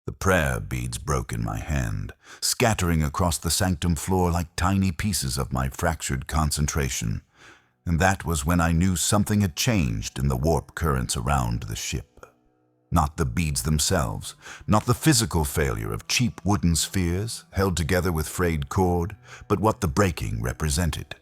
The prayer beads broke in my hand, scattering across the sanctum floor like tiny pieces of my fractured concentration. And that was when I knew something had changed in the warp currents around the ship. Not the beads themselves, not the physical failure of cheap wooden spheres held together with frayed cord, but what the breaking represented.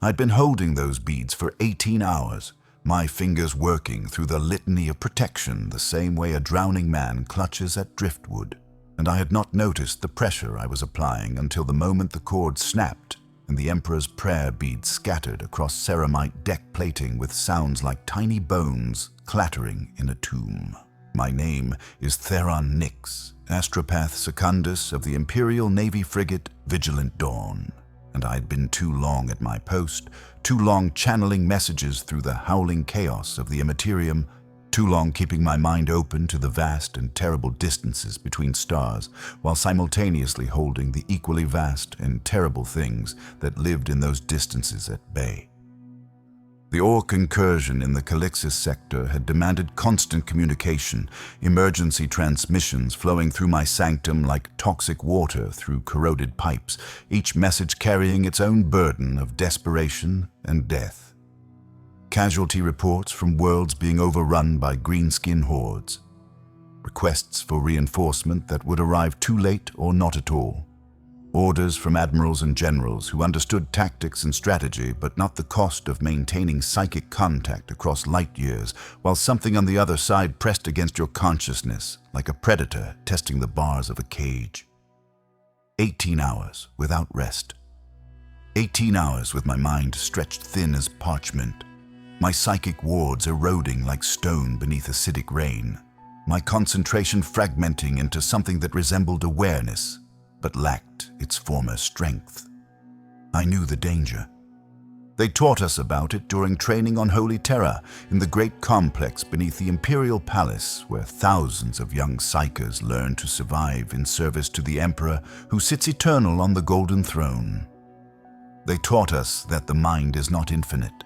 I'd been holding those beads for 18 hours, my fingers working through the litany of protection the same way a drowning man clutches at driftwood, and I had not noticed the pressure I was applying until the moment the cord snapped and the Emperor's prayer beads scattered across ceramite deck plating with sounds like tiny bones clattering in a tomb. My name is Theron Nix, astropath secundus of the Imperial Navy frigate Vigilant Dawn, and I'd been too long at my post, too long channeling messages through the howling chaos of the Imperium, too long keeping my mind open to the vast and terrible distances between stars, while simultaneously holding the equally vast and terrible things that lived in those distances at bay. The Orc incursion in the Calixis sector had demanded constant communication, emergency transmissions flowing through my sanctum like toxic water through corroded pipes, each message carrying its own burden of desperation and death. Casualty reports from worlds being overrun by greenskin hordes. Requests for reinforcement that would arrive too late or not at all. Orders from admirals and generals who understood tactics and strategy, but not the cost of maintaining psychic contact across light years, while something on the other side pressed against your consciousness, like a predator testing the bars of a cage. 18 hours without rest. 18 hours with my mind stretched thin as parchment, my psychic wards eroding like stone beneath acidic rain, my concentration fragmenting into something that resembled awareness, but lacked its former strength. I knew the danger. They taught us about it during training on Holy Terra in the great complex beneath the Imperial Palace, where thousands of young psychers learn to survive in service to the Emperor who sits eternal on the Golden Throne. They taught us that the mind is not infinite,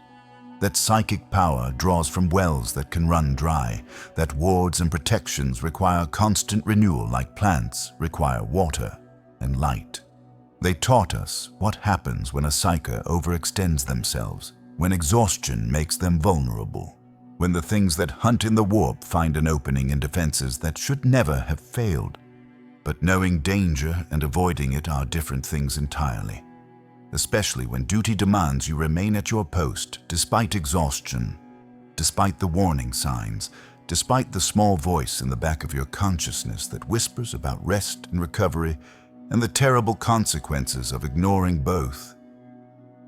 that psychic power draws from wells that can run dry, that wards and protections require constant renewal like plants require water and light. They taught us what happens when a psyker overextends themselves, when exhaustion makes them vulnerable, when the things that hunt in the warp find an opening in defenses that should never have failed. But knowing danger and avoiding it are different things entirely, especially when duty demands you remain at your post despite exhaustion, despite the warning signs, despite the small voice in the back of your consciousness that whispers about rest and recovery and the terrible consequences of ignoring both.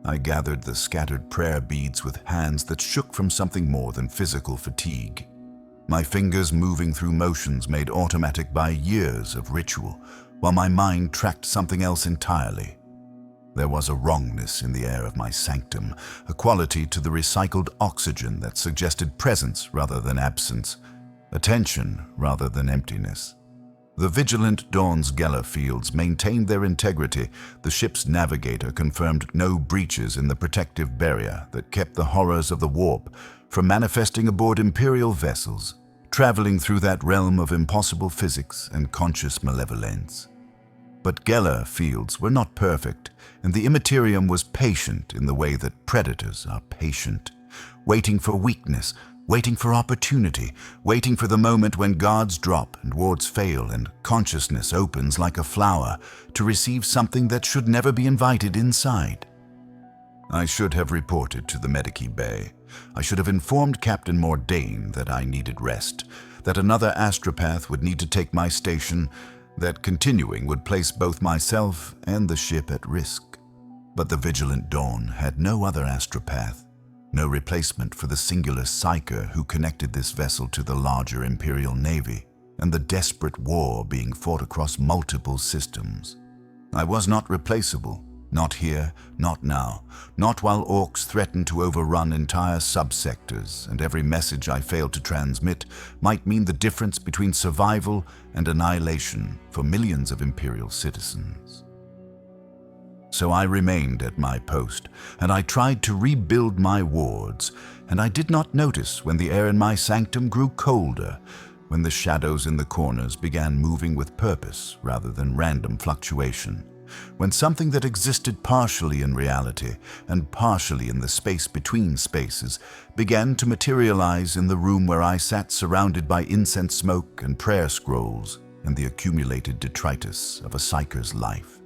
I gathered the scattered prayer beads with hands that shook from something more than physical fatigue, my fingers moving through motions made automatic by years of ritual, while my mind tracked something else entirely. There was a wrongness in the air of my sanctum, a quality to the recycled oxygen that suggested presence rather than absence, attention rather than emptiness. The Vigilant Dawn's Geller fields maintained their integrity. The ship's navigator confirmed no breaches in the protective barrier that kept the horrors of the warp from manifesting aboard Imperial vessels, traveling through that realm of impossible physics and conscious malevolence. But Geller fields were not perfect, and the Imperium was patient in the way that predators are patient, waiting for weakness, waiting for opportunity, waiting for the moment when guards drop and wards fail and consciousness opens like a flower to receive something that should never be invited inside. I should have reported to the Medici Bay. I should have informed Captain Mordain that I needed rest, that another astropath would need to take my station, that continuing would place both myself and the ship at risk. But the Vigilant Dawn had no other astropath, no replacement for the singular psyker who connected this vessel to the larger Imperial Navy and the desperate war being fought across multiple systems. I was not replaceable, not here, not now, not while orcs threatened to overrun entire subsectors, and every message I failed to transmit might mean the difference between survival and annihilation for millions of Imperial citizens. So I remained at my post, and I tried to rebuild my wards, and I did not notice when the air in my sanctum grew colder, when the shadows in the corners began moving with purpose rather than random fluctuation, when something that existed partially in reality and partially in the space between spaces began to materialize in the room where I sat, surrounded by incense smoke and prayer scrolls and the accumulated detritus of a psyker's life.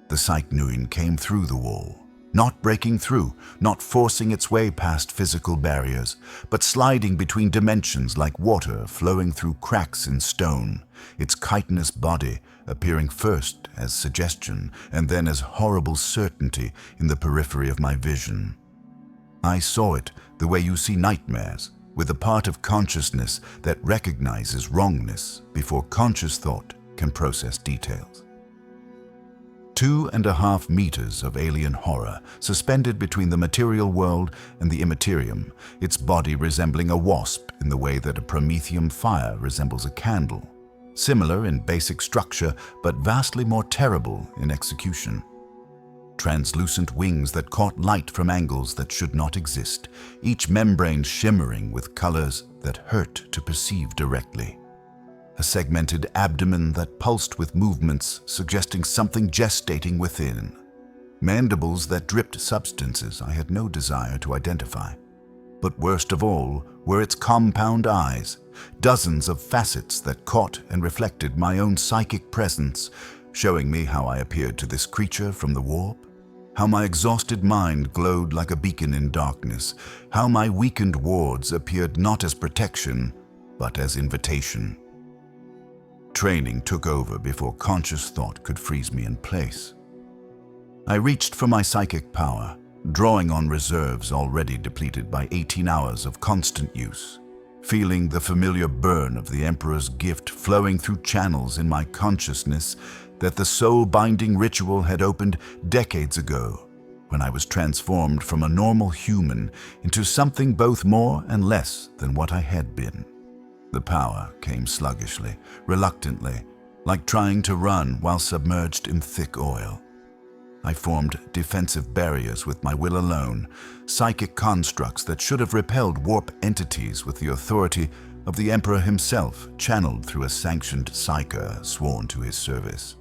The Psychneuein came through the wall, not breaking through, not forcing its way past physical barriers, but sliding between dimensions like water flowing through cracks in stone, its chitinous body appearing first as suggestion and then as horrible certainty in the periphery of my vision. I saw it the way you see nightmares, with a part of consciousness that recognizes wrongness before conscious thought can process details. 2.5 meters of alien horror suspended between the material world and the Imperium, its body resembling a wasp in the way that a Promethean fire resembles a candle, similar in basic structure but vastly more terrible in execution. Translucent wings that caught light from angles that should not exist, each membrane shimmering with colors that hurt to perceive directly. A segmented abdomen that pulsed with movements suggesting something gestating within. Mandibles that dripped substances I had no desire to identify. But worst of all were its compound eyes, dozens of facets that caught and reflected my own psychic presence, showing me how I appeared to this creature from the warp, how my exhausted mind glowed like a beacon in darkness, how my weakened wards appeared not as protection, but as invitation. Training took over before conscious thought could freeze me in place. I reached for my psychic power, drawing on reserves already depleted by 18 hours of constant use, feeling the familiar burn of the Emperor's gift flowing through channels in my consciousness that the soul-binding ritual had opened decades ago, when I was transformed from a normal human into something both more and less than what I had been. The power came sluggishly, reluctantly, like trying to run while submerged in thick oil. I formed defensive barriers with my will alone, psychic constructs that should have repelled warp entities with the authority of the Emperor himself, channeled through a sanctioned psyker sworn to his service.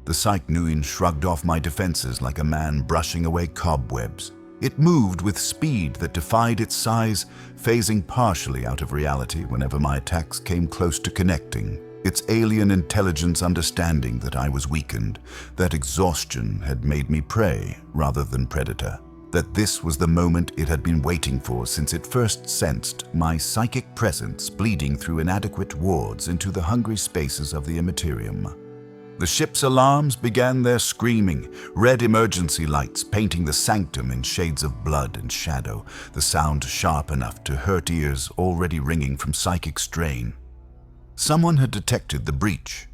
The Psychneuein shrugged off my defenses like a man brushing away cobwebs. It moved with speed that defied its size, phasing partially out of reality whenever my attacks came close to connecting, its alien intelligence understanding that I was weakened, that exhaustion had made me prey rather than predator, that this was the moment it had been waiting for since it first sensed my psychic presence bleeding through inadequate wards into the hungry spaces of the Imperium. The ship's alarms began their screaming, red emergency lights painting the sanctum in shades of blood and shadow, the sound sharp enough to hurt ears already ringing from psychic strain. Someone had detected the breach.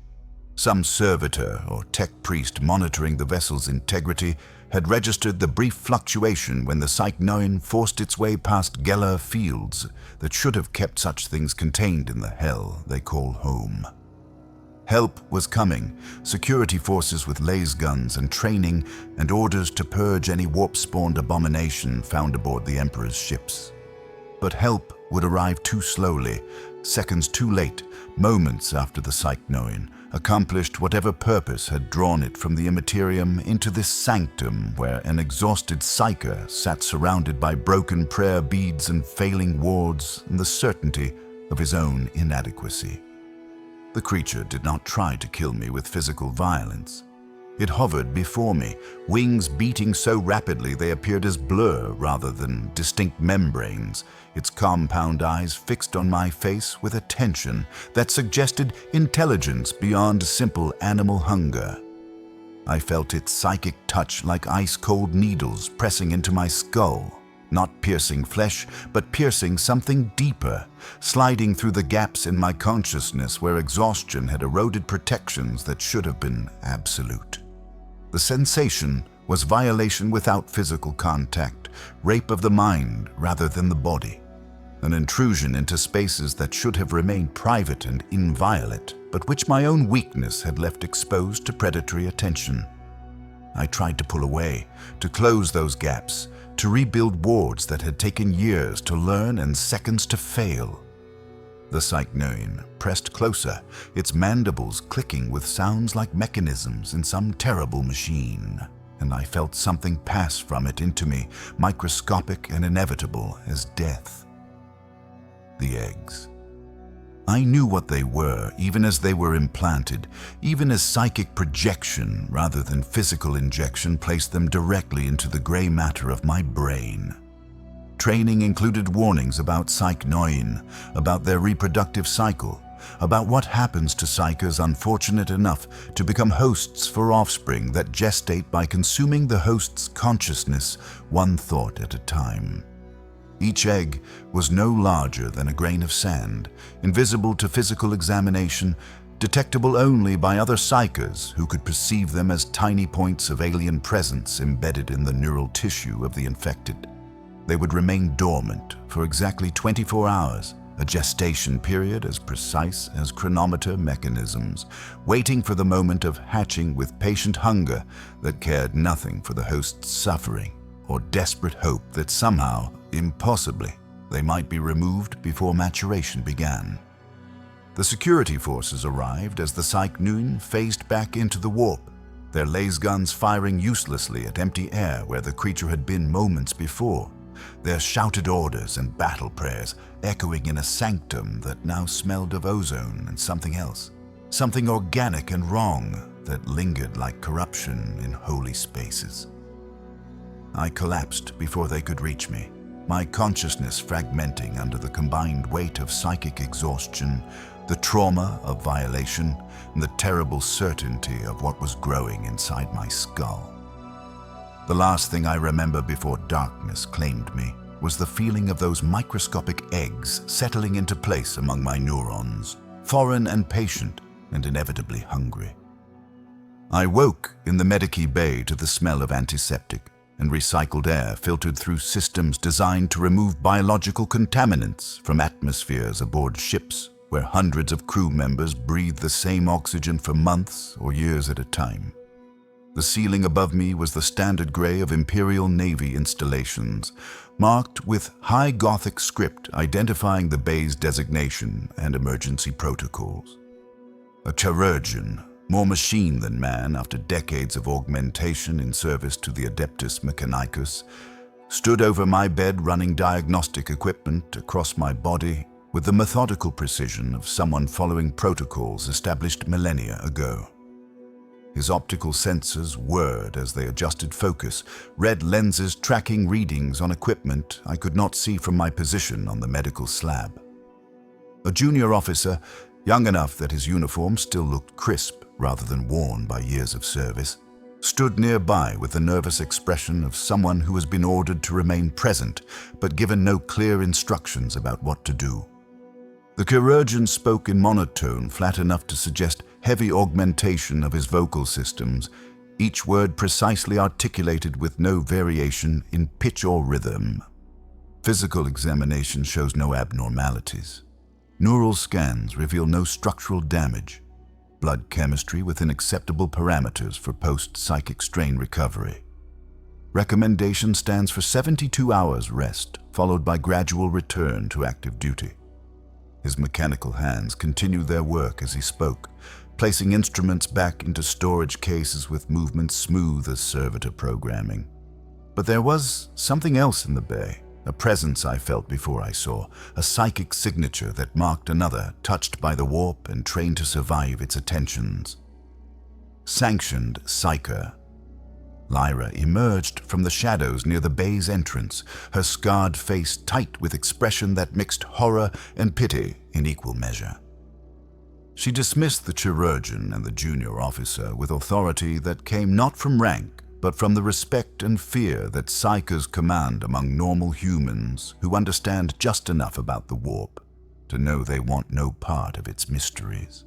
Some servitor or tech priest monitoring the vessel's integrity had registered the brief fluctuation when the Psychneuein forced its way past Geller fields that should have kept such things contained in the hell they call home. Help was coming, security forces with laser guns and training and orders to purge any warp-spawned abomination found aboard the Emperor's ships. But help would arrive too slowly, seconds too late, moments after the Psychneuein accomplished whatever purpose had drawn it from the Imperium into this sanctum where an exhausted psyker sat surrounded by broken prayer beads and failing wards and the certainty of his own inadequacy. The creature did not try to kill me with physical violence. It hovered before me, wings beating so rapidly they appeared as blur rather than distinct membranes, its compound eyes fixed on my face with a tension that suggested intelligence beyond simple animal hunger. I felt its psychic touch like ice-cold needles pressing into my skull, not piercing flesh, but piercing something deeper, sliding through the gaps in my consciousness where exhaustion had eroded protections that should have been absolute. The sensation was violation without physical contact, rape of the mind rather than the body, an intrusion into spaces that should have remained private and inviolate, but which my own weakness had left exposed to predatory attention. I tried to pull away, to close those gaps, to rebuild wards that had taken years to learn and seconds to fail. The Psychneuein pressed closer, its mandibles clicking with sounds like mechanisms in some terrible machine, and I felt something pass from it into me, microscopic and inevitable as death. The eggs. I knew what they were, even as they were implanted, even as psychic projection rather than physical injection placed them directly into the gray matter of my brain. Training included warnings about Psychneuein, about their reproductive cycle, about what happens to psychers unfortunate enough to become hosts for offspring that gestate by consuming the host's consciousness one thought at a time. Each egg was no larger than a grain of sand, invisible to physical examination, detectable only by other psychers who could perceive them as tiny points of alien presence embedded in the neural tissue of the infected. They would remain dormant for exactly 24 hours, a gestation period as precise as chronometer mechanisms, waiting for the moment of hatching with patient hunger that cared nothing for the host's suffering or desperate hope that somehow, impossibly, they might be removed before maturation began. The security forces arrived as the Psychneuein phased back into the warp, their laser guns firing uselessly at empty air where the creature had been moments before, their shouted orders and battle prayers echoing in a sanctum that now smelled of ozone and something else, something organic and wrong that lingered like corruption in holy spaces. I collapsed before they could reach me, my consciousness fragmenting under the combined weight of psychic exhaustion, the trauma of violation, and the terrible certainty of what was growing inside my skull. The last thing I remember before darkness claimed me was the feeling of those microscopic eggs settling into place among my neurons, foreign and patient and inevitably hungry. I woke in the Medici Bay to the smell of antiseptic and recycled air filtered through systems designed to remove biological contaminants from atmospheres aboard ships where hundreds of crew members breathed the same oxygen for months or years at a time. The ceiling above me was the standard gray of Imperial Navy installations, marked with high Gothic script identifying the bay's designation and emergency protocols. A chirurgeon, more machine than man after decades of augmentation in service to the Adeptus Mechanicus, stood over my bed running diagnostic equipment across my body with the methodical precision of someone following protocols established millennia ago. His optical sensors whirred as they adjusted focus, red lenses tracking readings on equipment I could not see from my position on the medical slab. A junior officer, young enough that his uniform still looked crisp rather than worn by years of service, stood nearby with the nervous expression of someone who has been ordered to remain present but given no clear instructions about what to do. The chirurgeon spoke in monotone flat enough to suggest heavy augmentation of his vocal systems, each word precisely articulated with no variation in pitch or rhythm. Physical examination shows no abnormalities. Neural scans reveal no structural damage. Blood chemistry within acceptable parameters for post-psychic strain recovery. Recommendation stands for 72 hours rest, followed by gradual return to active duty. His mechanical hands continued their work as he spoke, placing instruments back into storage cases with movements smooth as servitor programming. But there was something else in the bay, a presence I felt before I saw, a psychic signature that marked another touched by the warp and trained to survive its attentions. Sanctioned Psyker. Lyra emerged from the shadows near the bay's entrance, her scarred face tight with expression that mixed horror and pity in equal measure. She dismissed the chirurgeon and the junior officer with authority that came not from rank, but from the respect and fear that psychers command among normal humans who understand just enough about the warp to know they want no part of its mysteries.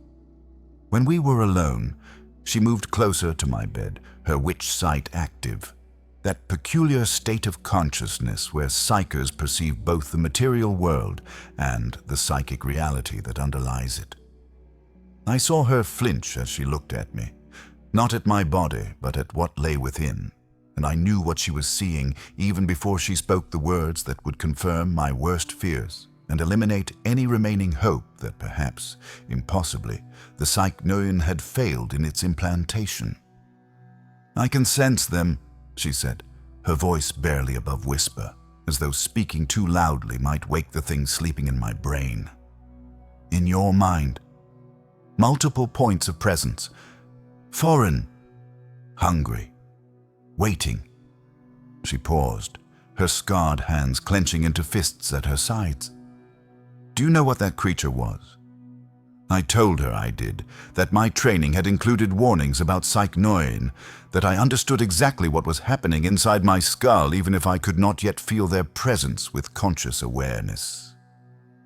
When we were alone, she moved closer to my bed, her witch sight active, that peculiar state of consciousness where psychers perceive both the material world and the psychic reality that underlies it. I saw her flinch as she looked at me, not at my body, but at what lay within, and I knew what she was seeing even before she spoke the words that would confirm my worst fears and eliminate any remaining hope that perhaps, impossibly, the Psychneuein had failed in its implantation. "I can sense them," she said, her voice barely above whisper, as though speaking too loudly might wake the thing sleeping in my brain. "In your mind. Multiple points of presence. Foreign. Hungry. Waiting." She paused, her scarred hands clenching into fists at her sides. "Do you know what that creature was?" I told her I did, that my training had included warnings about Psychneuein, that I understood exactly what was happening inside my skull even if I could not yet feel their presence with conscious awareness.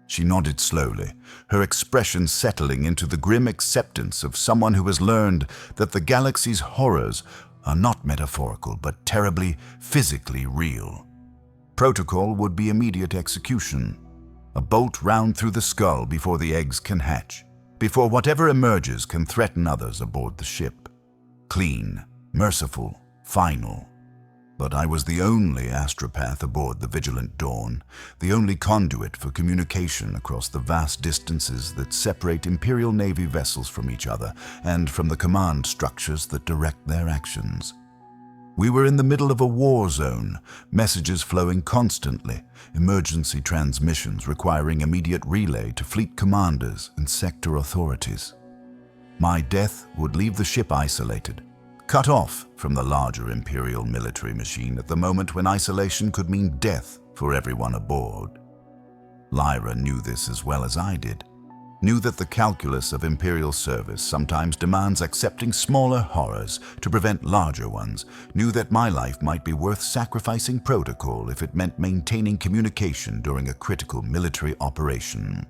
She nodded slowly, her expression settling into the grim acceptance of someone who has learned that the galaxy's horrors are not metaphorical but terribly, physically real. Protocol would be immediate execution, a bolt round through the skull before the eggs can hatch, before whatever emerges can threaten others aboard the ship. Clean, merciful, final. But I was the only astropath aboard the Vigilant Dawn, the only conduit for communication across the vast distances that separate Imperial Navy vessels from each other and from the command structures that direct their actions. We were in the middle of a war zone, messages flowing constantly, emergency transmissions requiring immediate relay to fleet commanders and sector authorities. My death would leave the ship isolated, cut off from the larger Imperial military machine at the moment when isolation could mean death for everyone aboard. Lyra knew this as well as I did, knew that the calculus of Imperial service sometimes demands accepting smaller horrors to prevent larger ones, knew that my life might be worth sacrificing protocol if it meant maintaining communication during a critical military operation.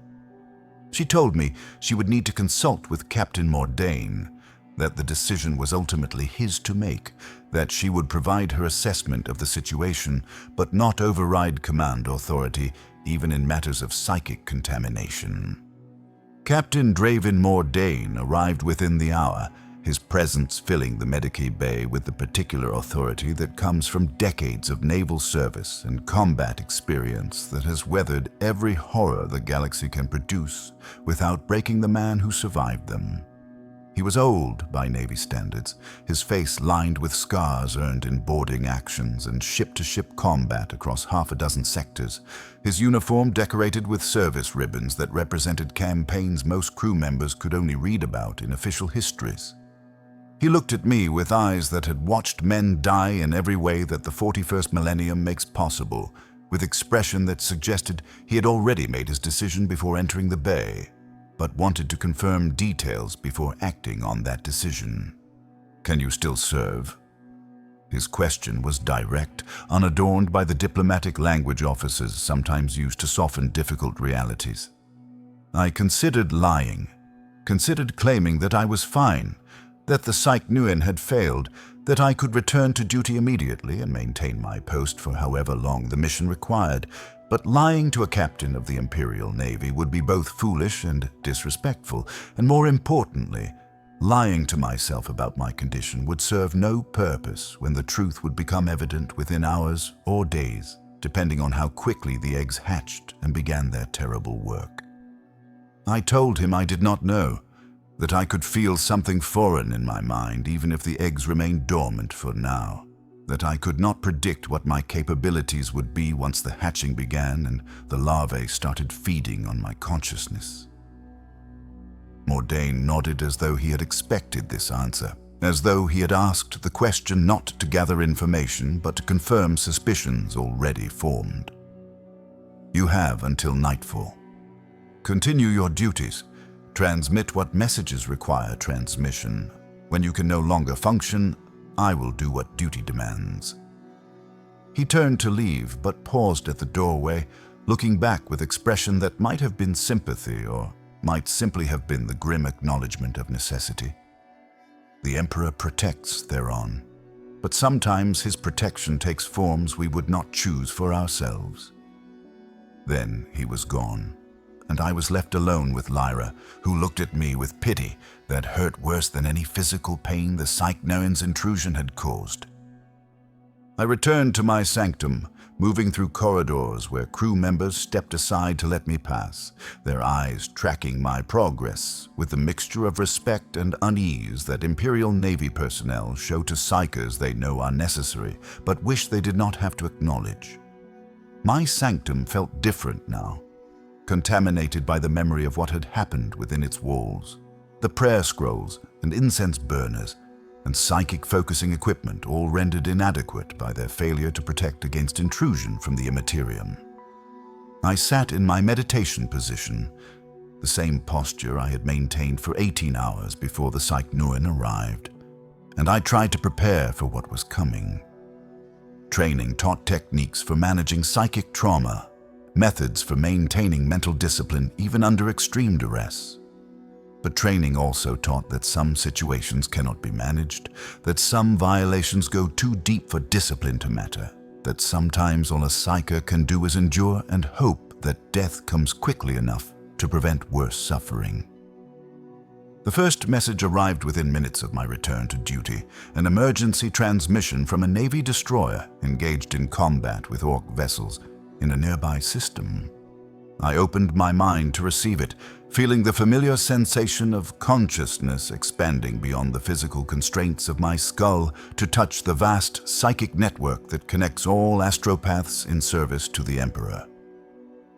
She told me she would need to consult with Captain Mordain, that the decision was ultimately his to make, that she would provide her assessment of the situation, but not override command authority, even in matters of psychic contamination. Captain Draven Mordain arrived within the hour, his presence filling the Medicae Bay with the particular authority that comes from decades of naval service and combat experience that has weathered every horror the galaxy can produce without breaking the man who survived them. He was old by Navy standards, his face lined with scars earned in boarding actions and ship-to-ship combat across half a dozen sectors, his uniform decorated with service ribbons that represented campaigns most crew members could only read about in official histories. He looked at me with eyes that had watched men die in every way that the 41st Millennium makes possible, with expression that suggested he had already made his decision before entering the bay, but wanted to confirm details before acting on that decision. "Can you still serve?" His question was direct, unadorned by the diplomatic language officers sometimes used to soften difficult realities. I considered lying, considered claiming that I was fine, that the Psychneuein had failed, that I could return to duty immediately and maintain my post for however long the mission required. But lying to a captain of the Imperial Navy would be both foolish and disrespectful, and more importantly, lying to myself about my condition would serve no purpose when the truth would become evident within hours or days, depending on how quickly the eggs hatched and began their terrible work. I told him I did not know, that I could feel something foreign in my mind even if the eggs remained dormant for now, that I could not predict what my capabilities would be once the hatching began and the larvae started feeding on my consciousness. Mordain nodded as though he had expected this answer, as though he had asked the question not to gather information but to confirm suspicions already formed. "You have until nightfall. Continue your duties. Transmit what messages require transmission. When you can no longer function, I will do what duty demands." He turned to leave, but paused at the doorway, looking back with expression that might have been sympathy or might simply have been the grim acknowledgement of necessity. The Emperor protects thereon, but sometimes his protection takes forms we would not choose for ourselves. Then he was gone, and I was left alone with Lyra, who looked at me with pity that hurt worse than any physical pain the Psychneuein's intrusion had caused. I returned to my sanctum, moving through corridors where crew members stepped aside to let me pass, their eyes tracking my progress with the mixture of respect and unease that Imperial Navy personnel show to psychers they know are necessary, but wish they did not have to acknowledge. My sanctum felt different now, contaminated by the memory of what had happened within its walls. The prayer scrolls and incense burners and psychic focusing equipment all rendered inadequate by their failure to protect against intrusion from the Imperium. I sat in my meditation position, the same posture I had maintained for 18 hours before the Psychneuein arrived, and I tried to prepare for what was coming. Training taught techniques for managing psychic trauma, methods for maintaining mental discipline even under extreme duress. But training also taught that some situations cannot be managed, that some violations go too deep for discipline to matter, that sometimes all a psyker can do is endure and hope that death comes quickly enough to prevent worse suffering. The first message arrived within minutes of my return to duty, an emergency transmission from a Navy destroyer engaged in combat with Orc vessels in a nearby system. I opened my mind to receive it, feeling the familiar sensation of consciousness expanding beyond the physical constraints of my skull to touch the vast psychic network that connects all astropaths in service to the Emperor.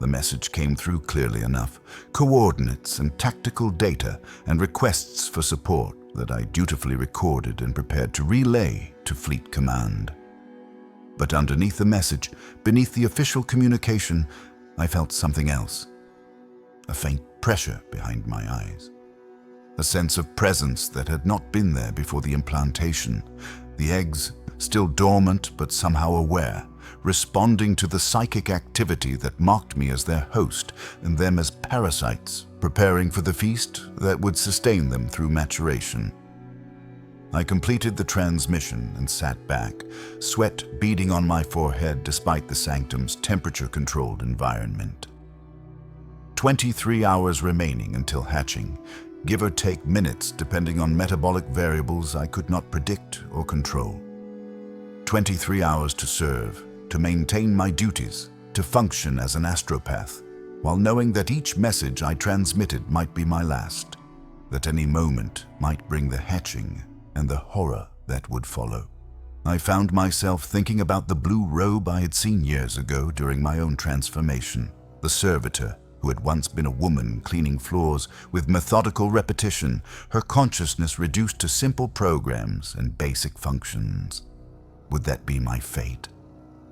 The message came through clearly enough, coordinates and tactical data and requests for support that I dutifully recorded and prepared to relay to Fleet Command. But underneath the message, beneath the official communication, I felt something else. A faint pressure behind my eyes. A sense of presence that had not been there before the implantation. The eggs, still dormant but somehow aware, responding to the psychic activity that mocked me as their host and them as parasites, preparing for the feast that would sustain them through maturation. I completed the transmission and sat back, sweat beading on my forehead despite the sanctum's temperature-controlled environment. 23 hours remaining until hatching, give or take minutes depending on metabolic variables I could not predict or control. 23 hours to serve, to maintain my duties, to function as an astropath, while knowing that each message I transmitted might be my last, that any moment might bring the hatching and the horror that would follow. I found myself thinking about the blue robe I had seen years ago during my own transformation, the servitor who had once been a woman cleaning floors with methodical repetition, her consciousness reduced to simple programs and basic functions. Would that be my fate?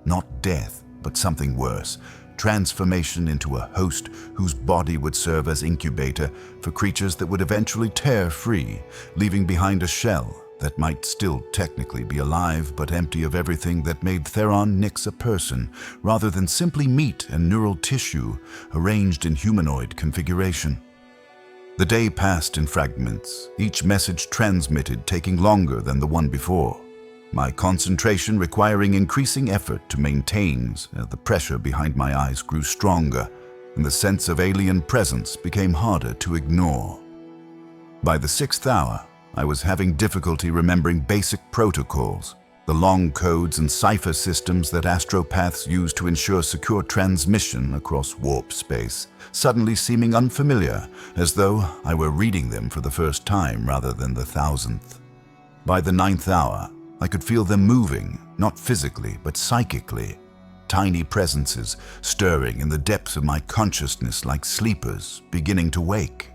Not death, but something worse, transformation into a host whose body would serve as incubator for creatures that would eventually tear free, leaving behind a shell that might still technically be alive but empty of everything that made Theron Nix a person, rather than simply meat and neural tissue arranged in humanoid configuration. The day passed in fragments, each message transmitted taking longer than the one before. My concentration requiring increasing effort to maintain as the pressure behind my eyes grew stronger, and the sense of alien presence became harder to ignore. By the 6th hour, I was having difficulty remembering basic protocols, the long codes and cipher systems that astropaths use to ensure secure transmission across warp space, suddenly seeming unfamiliar, as though I were reading them for the first time rather than the 1000th. By the 9th hour, I could feel them moving, not physically, but psychically. Tiny presences stirring in the depths of my consciousness like sleepers beginning to wake.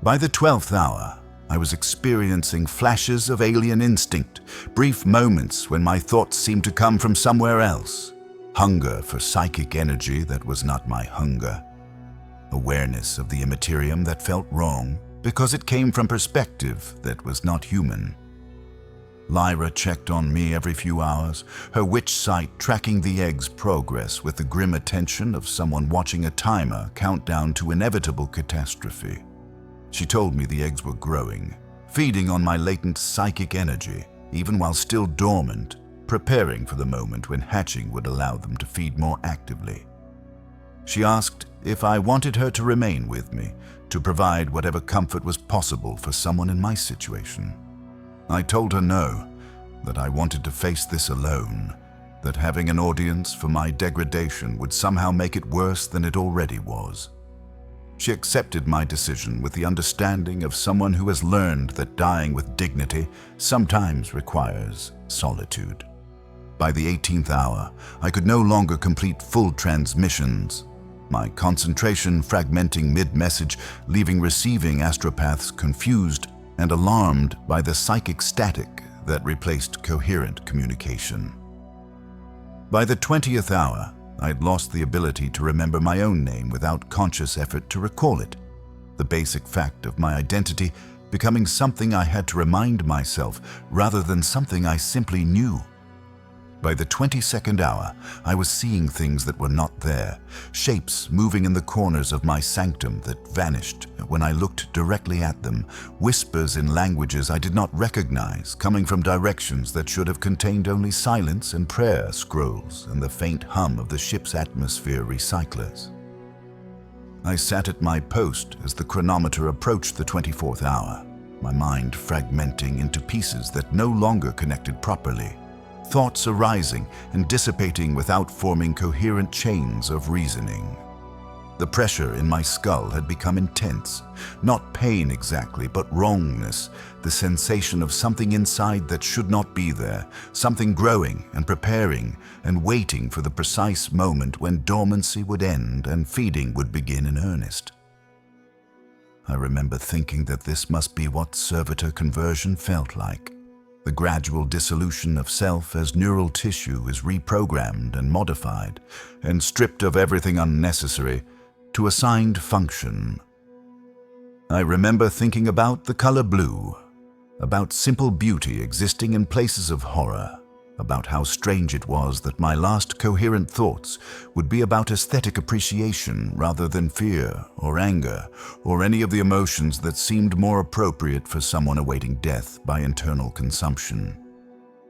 By the 12th hour, I was experiencing flashes of alien instinct, brief moments when my thoughts seemed to come from somewhere else. Hunger for psychic energy that was not my hunger. Awareness of the Imperium that felt wrong because it came from perspective that was not human. Lyra checked on me every few hours, her witch sight tracking the egg's progress with the grim attention of someone watching a timer count down to inevitable catastrophe. She told me the eggs were growing, feeding on my latent psychic energy, even while still dormant, preparing for the moment when hatching would allow them to feed more actively. She asked if I wanted her to remain with me, to provide whatever comfort was possible for someone in my situation. I told her no, that I wanted to face this alone, that having an audience for my degradation would somehow make it worse than it already was. She accepted my decision with the understanding of someone who has learned that dying with dignity sometimes requires solitude. By the 18th hour, I could no longer complete full transmissions, my concentration fragmenting mid-message, leaving receiving astropaths confused and alarmed by the psychic static that replaced coherent communication. By the 20th hour, I had lost the ability to remember my own name without conscious effort to recall it, the basic fact of my identity becoming something I had to remind myself rather than something I simply knew. By the 22nd hour, I was seeing things that were not there, shapes moving in the corners of my sanctum that vanished when I looked directly at them, whispers in languages I did not recognize coming from directions that should have contained only silence and prayer scrolls and the faint hum of the ship's atmosphere recyclers. I sat at my post as the chronometer approached the 24th hour, my mind fragmenting into pieces that no longer connected properly. Thoughts arising and dissipating without forming coherent chains of reasoning. The pressure in my skull had become intense, not pain exactly, but wrongness, the sensation of something inside that should not be there, something growing and preparing and waiting for the precise moment when dormancy would end and feeding would begin in earnest. I remember thinking that this must be what servitor conversion felt like. The gradual dissolution of self as neural tissue is reprogrammed and modified and stripped of everything unnecessary to assigned function. I remember thinking about the color blue, about simple beauty existing in places of horror, about how strange it was that my last coherent thoughts would be about aesthetic appreciation rather than fear or anger or any of the emotions that seemed more appropriate for someone awaiting death by internal consumption.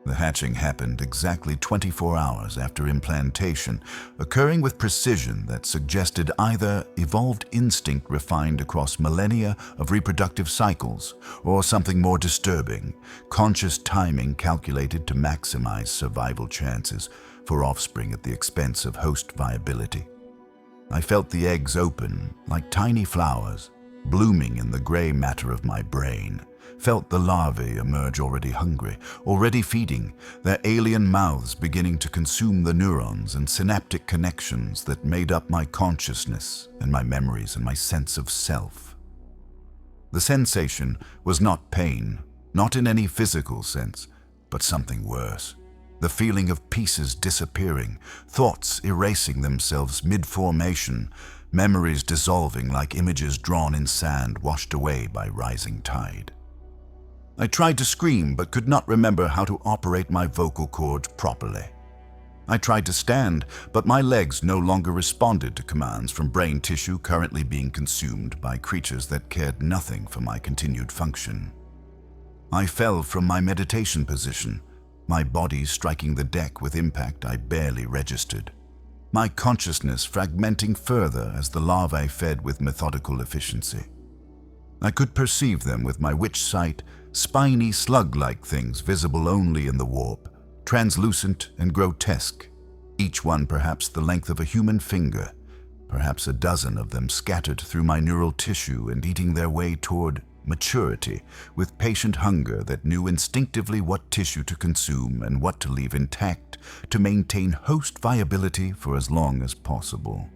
The hatching happened exactly 24 hours after implantation, occurring with precision that suggested either evolved instinct refined across millennia of reproductive cycles, or something more disturbing, conscious timing calculated to maximize survival chances for offspring at the expense of host viability. I felt the eggs open like tiny flowers, blooming in the gray matter of my brain. Felt the larvae emerge already hungry, already feeding, their alien mouths beginning to consume the neurons and synaptic connections that made up my consciousness and my memories and my sense of self. The sensation was not pain, not in any physical sense, but something worse. The feeling of pieces disappearing, thoughts erasing themselves mid-formation, memories dissolving like images drawn in sand washed away by rising tide. I tried to scream but could not remember how to operate my vocal cords properly. I tried to stand, but my legs no longer responded to commands from brain tissue currently being consumed by creatures that cared nothing for my continued function. I fell from my meditation position, my body striking the deck with impact I barely registered, my consciousness fragmenting further as the larvae fed with methodical efficiency. I could perceive them with my witch sight, spiny slug-like things visible only in the warp, translucent and grotesque, each one perhaps the length of a human finger, perhaps a dozen of them scattered through my neural tissue and eating their way toward maturity with patient hunger that knew instinctively what tissue to consume and what to leave intact to maintain host viability for as long as possible.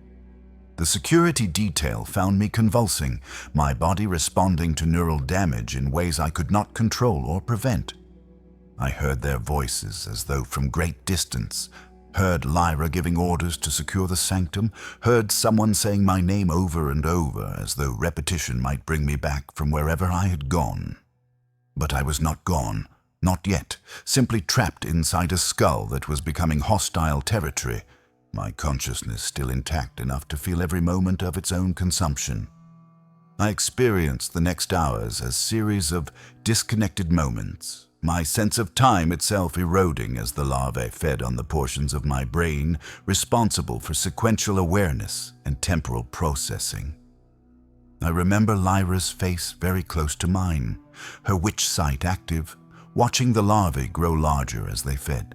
The security detail found me convulsing, my body responding to neural damage in ways I could not control or prevent. I heard their voices as though from great distance, heard Lyra giving orders to secure the sanctum, heard someone saying my name over and over as though repetition might bring me back from wherever I had gone. But I was not gone, not yet, simply trapped inside a skull that was becoming hostile territory, my consciousness still intact enough to feel every moment of its own consumption. I experienced the next hours as series of disconnected moments, my sense of time itself eroding as the larvae fed on the portions of my brain responsible for sequential awareness and temporal processing. I remember Lyra's face very close to mine, her witch sight active, watching the larvae grow larger as they fed.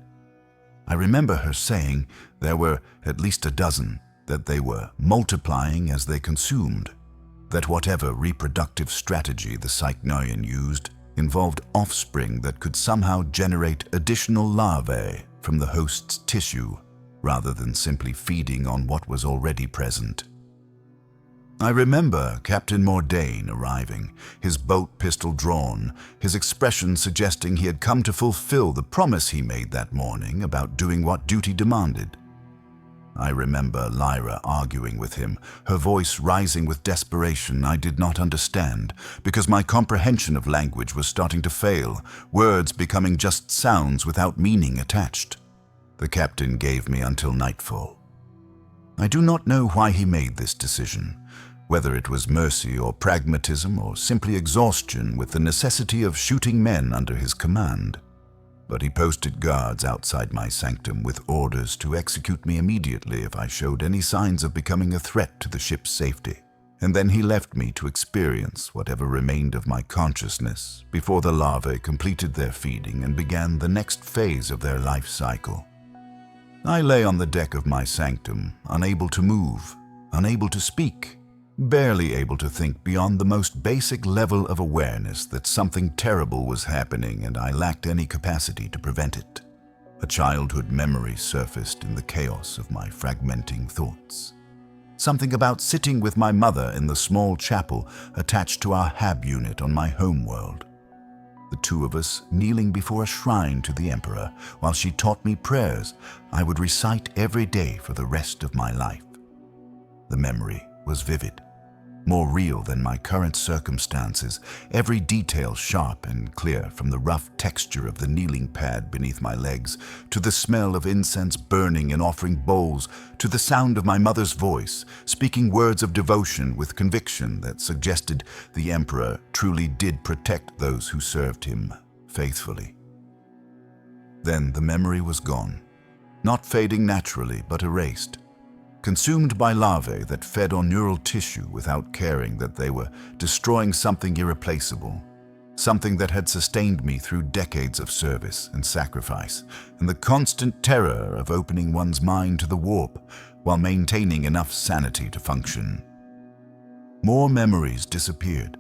I remember her saying there were at least a dozen, that they were multiplying as they consumed, that whatever reproductive strategy the Psychneuein used involved offspring that could somehow generate additional larvae from the host's tissue, rather than simply feeding on what was already present. I remember Captain Mordain arriving, his bolt pistol drawn, his expression suggesting he had come to fulfill the promise he made that morning about doing what duty demanded. I remember Lyra arguing with him, her voice rising with desperation I did not understand, because my comprehension of language was starting to fail, words becoming just sounds without meaning attached. The captain gave me until nightfall. I do not know why he made this decision, whether it was mercy or pragmatism or simply exhaustion with the necessity of shooting men under his command. But he posted guards outside my sanctum with orders to execute me immediately if I showed any signs of becoming a threat to the ship's safety. And then he left me to experience whatever remained of my consciousness before the larvae completed their feeding and began the next phase of their life cycle. I lay on the deck of my sanctum, unable to move, unable to speak, barely able to think beyond the most basic level of awareness that something terrible was happening and I lacked any capacity to prevent it. A childhood memory surfaced in the chaos of my fragmenting thoughts. Something about sitting with my mother in the small chapel attached to our hab unit on my homeworld. The two of us kneeling before a shrine to the Emperor while she taught me prayers I would recite every day for the rest of my life. The memory was vivid, more real than my current circumstances, every detail sharp and clear, from the rough texture of the kneeling pad beneath my legs, to the smell of incense burning in offering bowls, to the sound of my mother's voice, speaking words of devotion with conviction that suggested the Emperor truly did protect those who served him faithfully. Then the memory was gone, not fading naturally, but erased, consumed by larvae that fed on neural tissue without caring that they were destroying something irreplaceable, something that had sustained me through decades of service and sacrifice, and the constant terror of opening one's mind to the warp while maintaining enough sanity to function. More memories disappeared.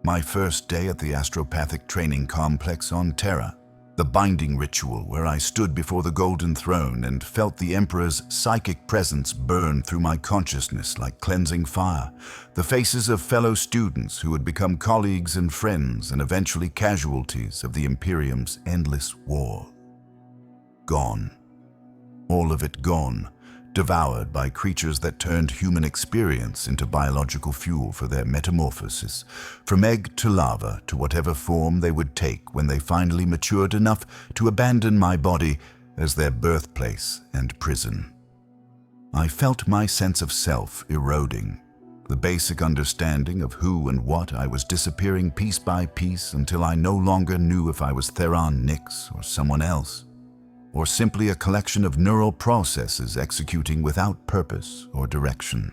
My first day at the astropathic training complex on Terra, the binding ritual where I stood before the golden throne and felt the Emperor's psychic presence burn through my consciousness like cleansing fire, the faces of fellow students who would become colleagues and friends and eventually casualties of the Imperium's endless war. Gone. All of it gone, devoured by creatures that turned human experience into biological fuel for their metamorphosis, from egg to larva to whatever form they would take when they finally matured enough to abandon my body as their birthplace and prison. I felt my sense of self eroding, the basic understanding of who and what I was disappearing piece by piece until I no longer knew if I was Theron Nix or someone else, or simply a collection of neural processes executing without purpose or direction.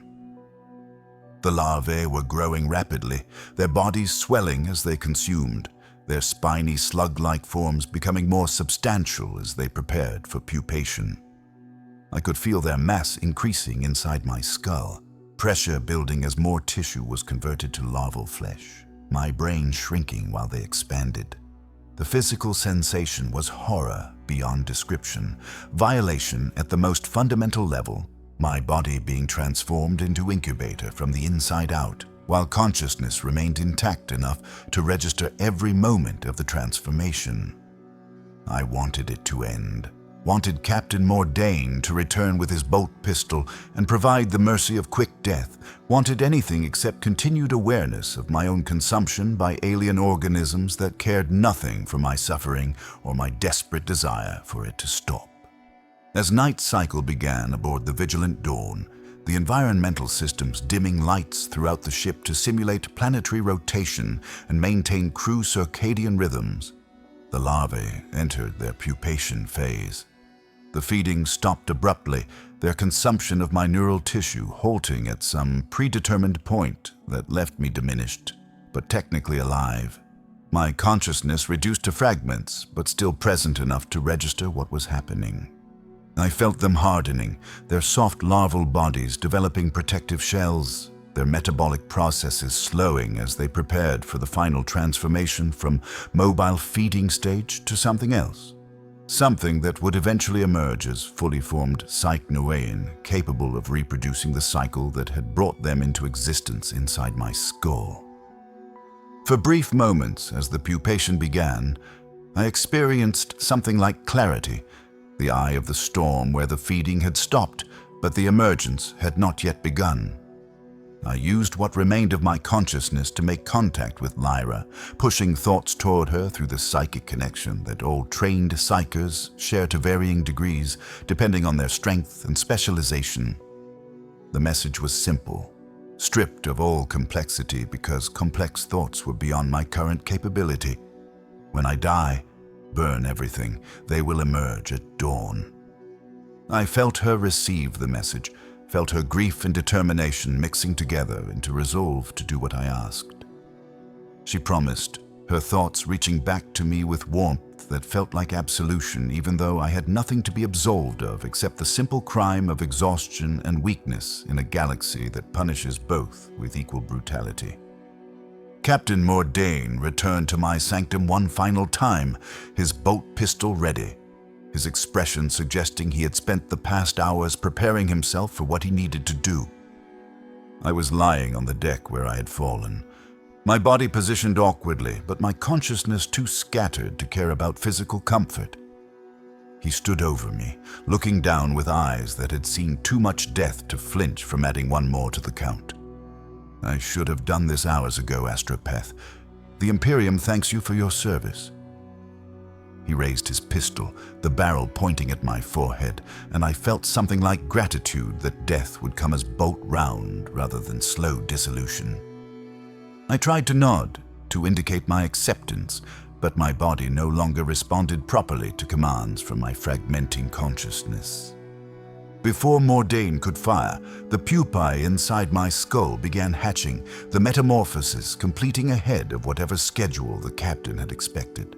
The larvae were growing rapidly, their bodies swelling as they consumed, their spiny slug-like forms becoming more substantial as they prepared for pupation. I could feel their mass increasing inside my skull, pressure building as more tissue was converted to larval flesh, my brain shrinking while they expanded. The physical sensation was horror beyond description, violation at the most fundamental level, my body being transformed into incubator from the inside out, while consciousness remained intact enough to register every moment of the transformation. I wanted it to end, wanted Captain Mordain to return with his bolt pistol and provide the mercy of quick death, wanted anything except continued awareness of my own consumption by alien organisms that cared nothing for my suffering or my desperate desire for it to stop. As night cycle began aboard the Vigilant Dawn, the environmental systems dimming lights throughout the ship to simulate planetary rotation and maintain crew circadian rhythms, the larvae entered their pupation phase. The feeding stopped abruptly, their consumption of my neural tissue halting at some predetermined point that left me diminished, but technically alive. My consciousness reduced to fragments, but still present enough to register what was happening. I felt them hardening, their soft larval bodies developing protective shells, their metabolic processes slowing as they prepared for the final transformation from mobile feeding stage to something else. Something that would eventually emerge as fully formed Psychneuein, capable of reproducing the cycle that had brought them into existence inside my skull. For brief moments, as the pupation began, I experienced something like clarity, the eye of the storm where the feeding had stopped, but the emergence had not yet begun. I used what remained of my consciousness to make contact with Lyra, pushing thoughts toward her through the psychic connection that all trained psychers share to varying degrees, depending on their strength and specialization. The message was simple, stripped of all complexity because complex thoughts were beyond my current capability. When I die, burn everything, they will emerge at dawn. I felt her receive the message, felt her grief and determination mixing together into resolve to do what I asked. She promised, her thoughts reaching back to me with warmth that felt like absolution, even though I had nothing to be absolved of except the simple crime of exhaustion and weakness in a galaxy that punishes both with equal brutality. Captain Mordain returned to my sanctum one final time, his bolt pistol ready, his expression suggesting he had spent the past hours preparing himself for what he needed to do. I was lying on the deck where I had fallen, my body positioned awkwardly, but my consciousness too scattered to care about physical comfort. He stood over me, looking down with eyes that had seen too much death to flinch from adding one more to the count. I should have done this hours ago, Astropeth. The Imperium thanks you for your service. He raised his pistol, the barrel pointing at my forehead, and I felt something like gratitude that death would come as bolt round rather than slow dissolution. I tried to nod, to indicate my acceptance, but my body no longer responded properly to commands from my fragmenting consciousness. Before Mordain could fire, the pupae inside my skull began hatching, the metamorphosis completing ahead of whatever schedule the captain had expected.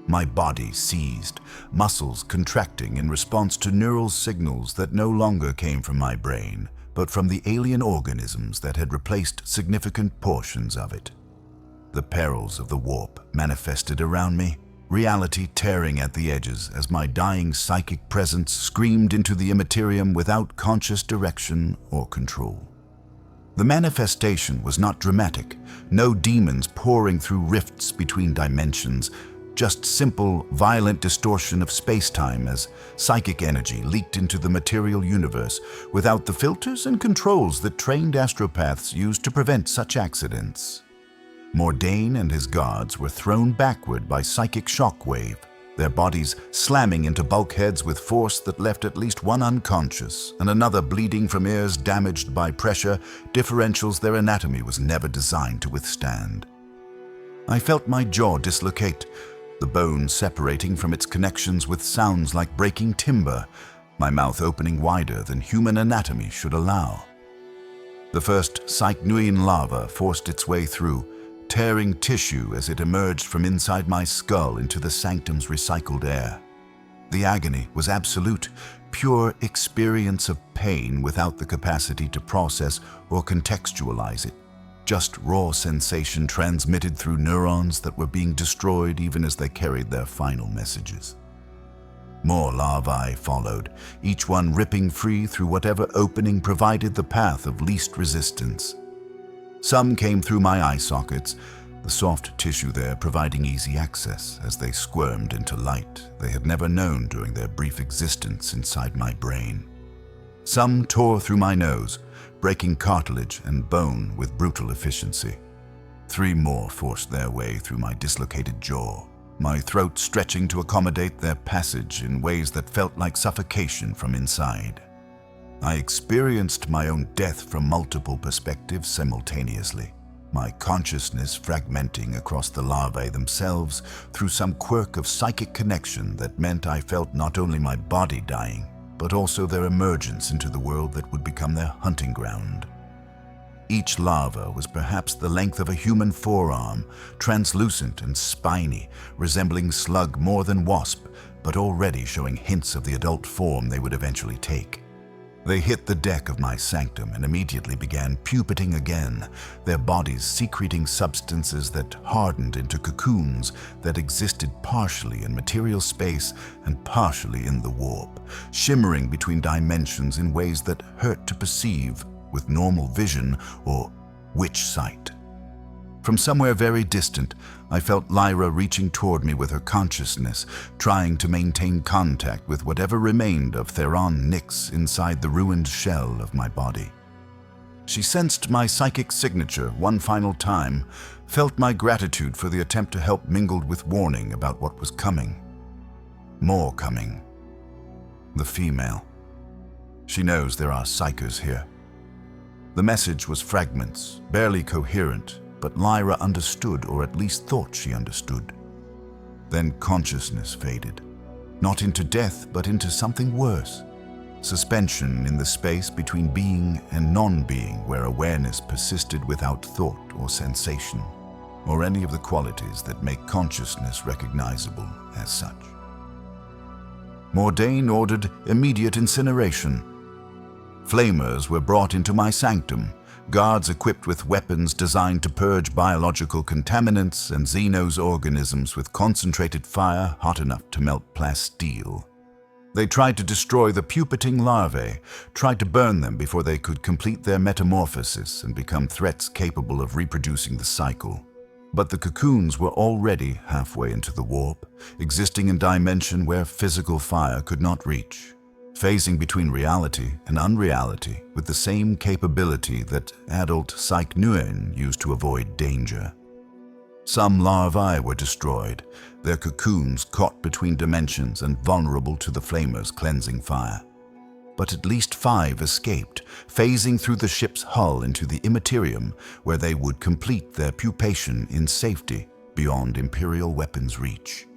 My body seized, muscles contracting in response to neural signals that no longer came from my brain, but from the alien organisms that had replaced significant portions of it. The perils of the warp manifested around me, reality tearing at the edges as my dying psychic presence screamed into the Imperium without conscious direction or control. The manifestation was not dramatic, no demons pouring through rifts between dimensions, just simple, violent distortion of space-time as psychic energy leaked into the material universe without the filters and controls that trained astropaths used to prevent such accidents. Mordain and his guards were thrown backward by psychic shockwave, their bodies slamming into bulkheads with force that left at least one unconscious and another bleeding from ears damaged by pressure differentials their anatomy was never designed to withstand. I felt my jaw dislocate, the bone separating from its connections with sounds like breaking timber, my mouth opening wider than human anatomy should allow. The first Psychneuein lava forced its way through, tearing tissue as it emerged from inside my skull into the sanctum's recycled air. The agony was absolute, pure experience of pain without the capacity to process or contextualize it. Just raw sensation transmitted through neurons that were being destroyed even as they carried their final messages. More larvae followed, each one ripping free through whatever opening provided the path of least resistance. Some came through my eye sockets, the soft tissue there providing easy access as they squirmed into light they had never known during their brief existence inside my brain. Some tore through my nose, breaking cartilage and bone with brutal efficiency. 3 more forced their way through my dislocated jaw, my throat stretching to accommodate their passage in ways that felt like suffocation from inside. I experienced my own death from multiple perspectives simultaneously, my consciousness fragmenting across the larvae themselves through some quirk of psychic connection that meant I felt not only my body dying, but also their emergence into the world that would become their hunting ground. Each larva was perhaps the length of a human forearm, translucent and spiny, resembling slug more than wasp, but already showing hints of the adult form they would eventually take. They hit the deck of my sanctum and immediately began pupating again, their bodies secreting substances that hardened into cocoons that existed partially in material space and partially in the warp, shimmering between dimensions in ways that hurt to perceive with normal vision or witch sight. From somewhere very distant, I felt Lyra reaching toward me with her consciousness, trying to maintain contact with whatever remained of Theron Nyx inside the ruined shell of my body. She sensed my psychic signature one final time, felt my gratitude for the attempt to help mingled with warning about what was coming. More coming. The female. She knows there are psychers here. The message was fragments, barely coherent, but Lyra understood, or at least thought she understood. Then consciousness faded, not into death, but into something worse. Suspension in the space between being and non-being, where awareness persisted without thought or sensation, or any of the qualities that make consciousness recognizable as such. Mordain ordered immediate incineration. Flamers were brought into my sanctum, guards equipped with weapons designed to purge biological contaminants and Xenos organisms with concentrated fire hot enough to melt plasteel. They tried to destroy the pupating larvae, tried to burn them before they could complete their metamorphosis and become threats capable of reproducing the cycle. But the cocoons were already halfway into the warp, existing in dimension where physical fire could not reach, phasing between reality and unreality with the same capability that adult Psychneuein used to avoid danger. Some larvae were destroyed, their cocoons caught between dimensions and vulnerable to the flamer's cleansing fire. But at least 5 escaped, phasing through the ship's hull into the Imperium, where they would complete their pupation in safety beyond Imperial weapons' reach.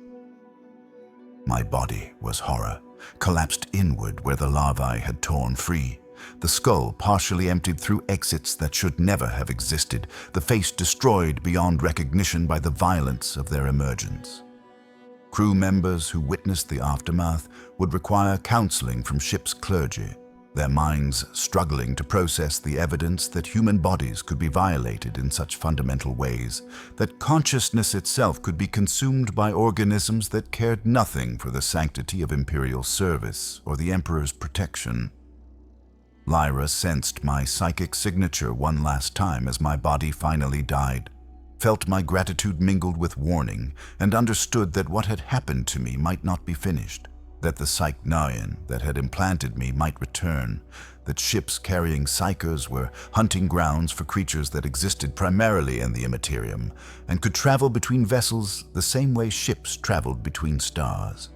My body was horror, collapsed inward where the larvae had torn free, the skull partially emptied through exits that should never have existed, the face destroyed beyond recognition by the violence of their emergence. Crew members who witnessed the aftermath would require counseling from ship's clergy, their minds struggling to process the evidence that human bodies could be violated in such fundamental ways, that consciousness itself could be consumed by organisms that cared nothing for the sanctity of Imperial service or the Emperor's protection. Lyra sensed my psychic signature one last time as my body finally died, felt my gratitude mingled with warning, and understood that what had happened to me might not be finished, that the Psychneuein that had implanted me might return, that ships carrying psychers were hunting grounds for creatures that existed primarily in the Imperium and could travel between vessels the same way ships traveled between stars.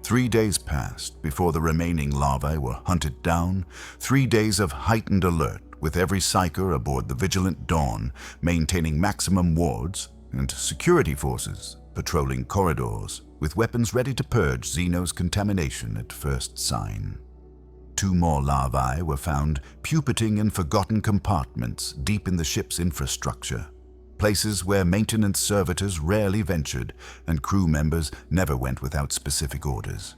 3 days passed before the remaining larvae were hunted down, 3 days of heightened alert, with every psyker aboard the Vigilant Dawn maintaining maximum wards and security forces patrolling corridors with weapons ready to purge Xenos contamination at first sign. 2 more larvae were found pupating in forgotten compartments deep in the ship's infrastructure, places where maintenance servitors rarely ventured and crew members never went without specific orders.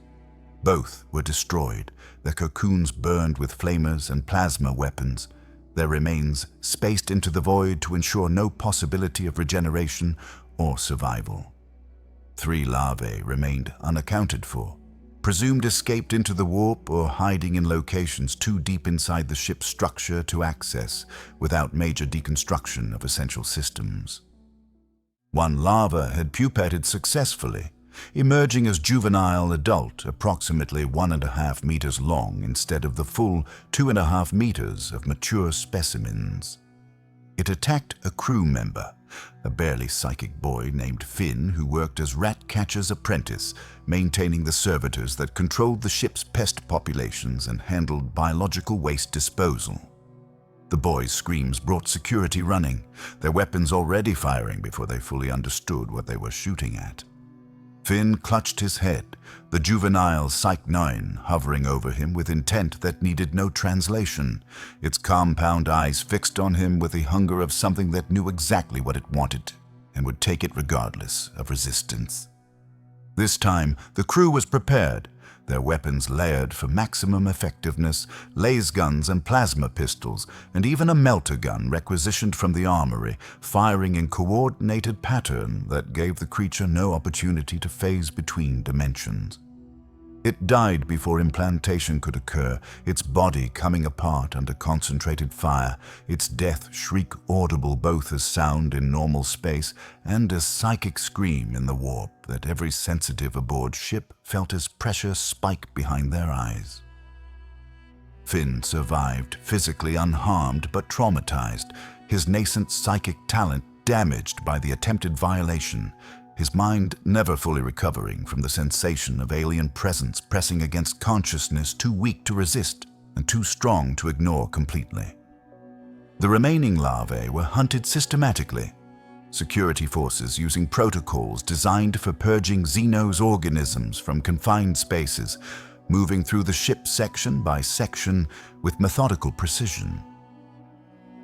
Both were destroyed, their cocoons burned with flamers and plasma weapons, their remains spaced into the void to ensure no possibility of regeneration or survival. 3 larvae remained unaccounted for, presumed escaped into the warp or hiding in locations too deep inside the ship's structure to access without major deconstruction of essential systems. 1 larva had pupated successfully, emerging as juvenile adult approximately 1.5 meters long instead of the full 2.5 meters of mature specimens. It attacked a crew member, a barely psychic boy named Finn who worked as rat-catcher's apprentice, maintaining the servitors that controlled the ship's pest populations and handled biological waste disposal. The boy's screams brought security running, their weapons already firing before they fully understood what they were shooting at. Finn clutched his head, the juvenile Psychneuein hovering over him with intent that needed no translation, its compound eyes fixed on him with the hunger of something that knew exactly what it wanted and would take it regardless of resistance. This time, the crew was prepared, their weapons layered for maximum effectiveness, laser guns and plasma pistols, and even a melter gun requisitioned from the armory, firing in coordinated pattern that gave the creature no opportunity to phase between dimensions. It died before implantation could occur, its body coming apart under concentrated fire, its death shriek audible both as sound in normal space and as psychic scream in the warp that every sensitive aboard ship felt as pressure spike behind their eyes. Finn survived, physically unharmed but traumatized, his nascent psychic talent damaged by the attempted violation, his mind never fully recovering from the sensation of alien presence pressing against consciousness too weak to resist and too strong to ignore completely. The remaining larvae were hunted systematically, security forces using protocols designed for purging Xenos organisms from confined spaces, moving through the ship section by section with methodical precision.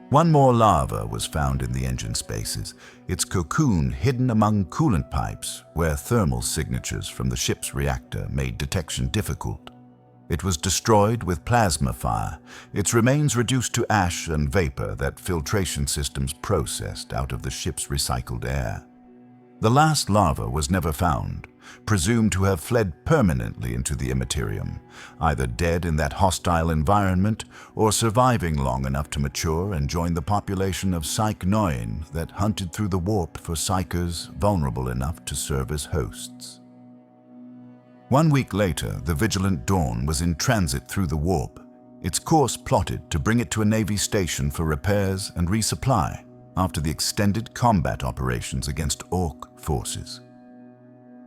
One more larva was found in the engine spaces, its cocoon hidden among coolant pipes where thermal signatures from the ship's reactor made detection difficult. It was destroyed with plasma fire, its remains reduced to ash and vapor that filtration systems processed out of the ship's recycled air. The last larva was never found, presumed to have fled permanently into the Imperium, either dead in that hostile environment or surviving long enough to mature and join the population of Psychneuein that hunted through the warp for psychers vulnerable enough to serve as hosts. 1 week later, the Vigilant Dawn was in transit through the warp, its course plotted to bring it to a Navy station for repairs and resupply after the extended combat operations against Orc forces.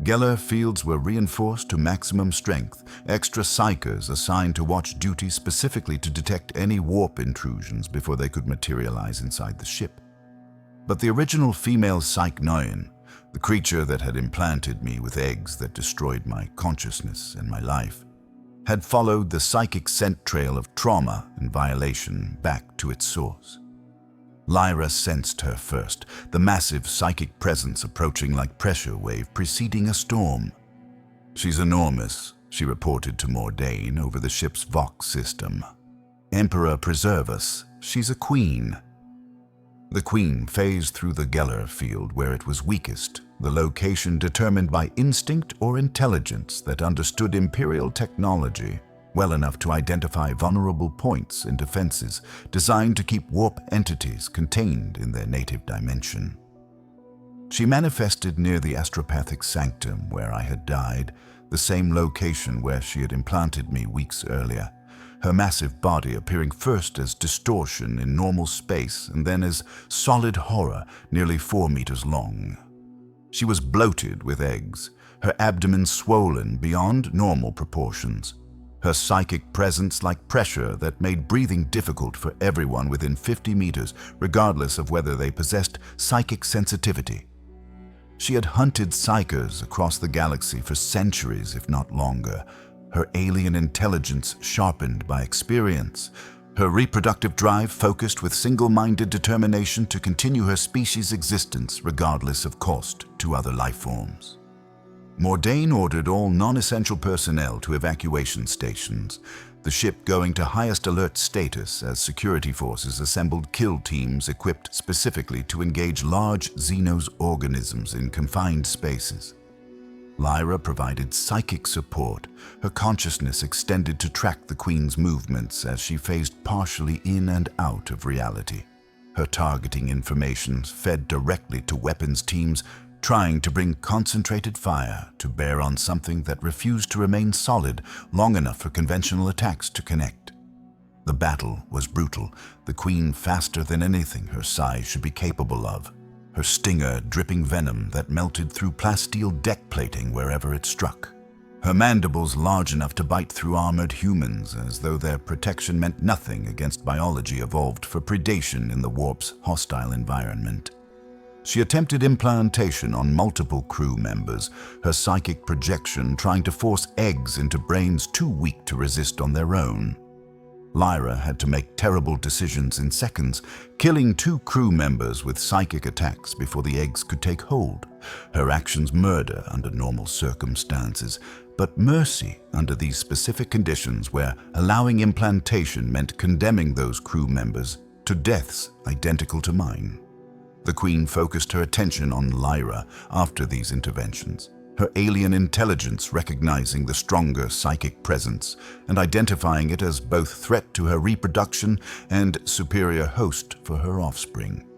Geller fields were reinforced to maximum strength, extra psychers assigned to watch duty specifically to detect any warp intrusions before they could materialize inside the ship. But the original female Psychneuein, the creature that had implanted me with eggs that destroyed my consciousness and my life, had followed the psychic scent trail of trauma and violation back to its source. Lyra sensed her first, the massive psychic presence approaching like pressure wave preceding a storm. "She's enormous," she reported to Mordain over the ship's Vox system. "Emperor preserve us, she's a queen." The queen phased through the Geller field where it was weakest, the location determined by instinct or intelligence that understood Imperial technology well enough to identify vulnerable points and defenses designed to keep warp entities contained in their native dimension. She manifested near the astropathic sanctum where I had died, the same location where she had implanted me weeks earlier, her massive body appearing first as distortion in normal space and then as solid horror nearly 4 meters long. She was bloated with eggs, her abdomen swollen beyond normal proportions, her psychic presence like pressure that made breathing difficult for everyone within 50 meters, regardless of whether they possessed psychic sensitivity. She had hunted psychers across the galaxy for centuries, if not longer, her alien intelligence sharpened by experience, her reproductive drive focused with single-minded determination to continue her species' existence regardless of cost to other life forms. Mordain ordered all non-essential personnel to evacuation stations, the ship going to highest alert status as security forces assembled kill teams equipped specifically to engage large Xenos organisms in confined spaces. Lyra provided psychic support, her consciousness extended to track the Queen's movements as she phased partially in and out of reality. Her targeting information fed directly to weapons teams trying to bring concentrated fire to bear on something that refused to remain solid long enough for conventional attacks to connect. The battle was brutal, the Queen faster than anything her size should be capable of, her stinger dripping venom that melted through plasteel deck plating wherever it struck, her mandibles large enough to bite through armored humans as though their protection meant nothing against biology evolved for predation in the warp's hostile environment. She attempted implantation on multiple crew members, her psychic projection trying to force eggs into brains too weak to resist on their own. Lyra had to make terrible decisions in seconds, killing 2 crew members with psychic attacks before the eggs could take hold. Her actions murder under normal circumstances, but mercy under these specific conditions where allowing implantation meant condemning those crew members to deaths identical to mine. The Queen focused her attention on Lyra after these interventions, her alien intelligence recognizing the stronger psychic presence and identifying it as both threat to her reproduction and superior host for her offspring.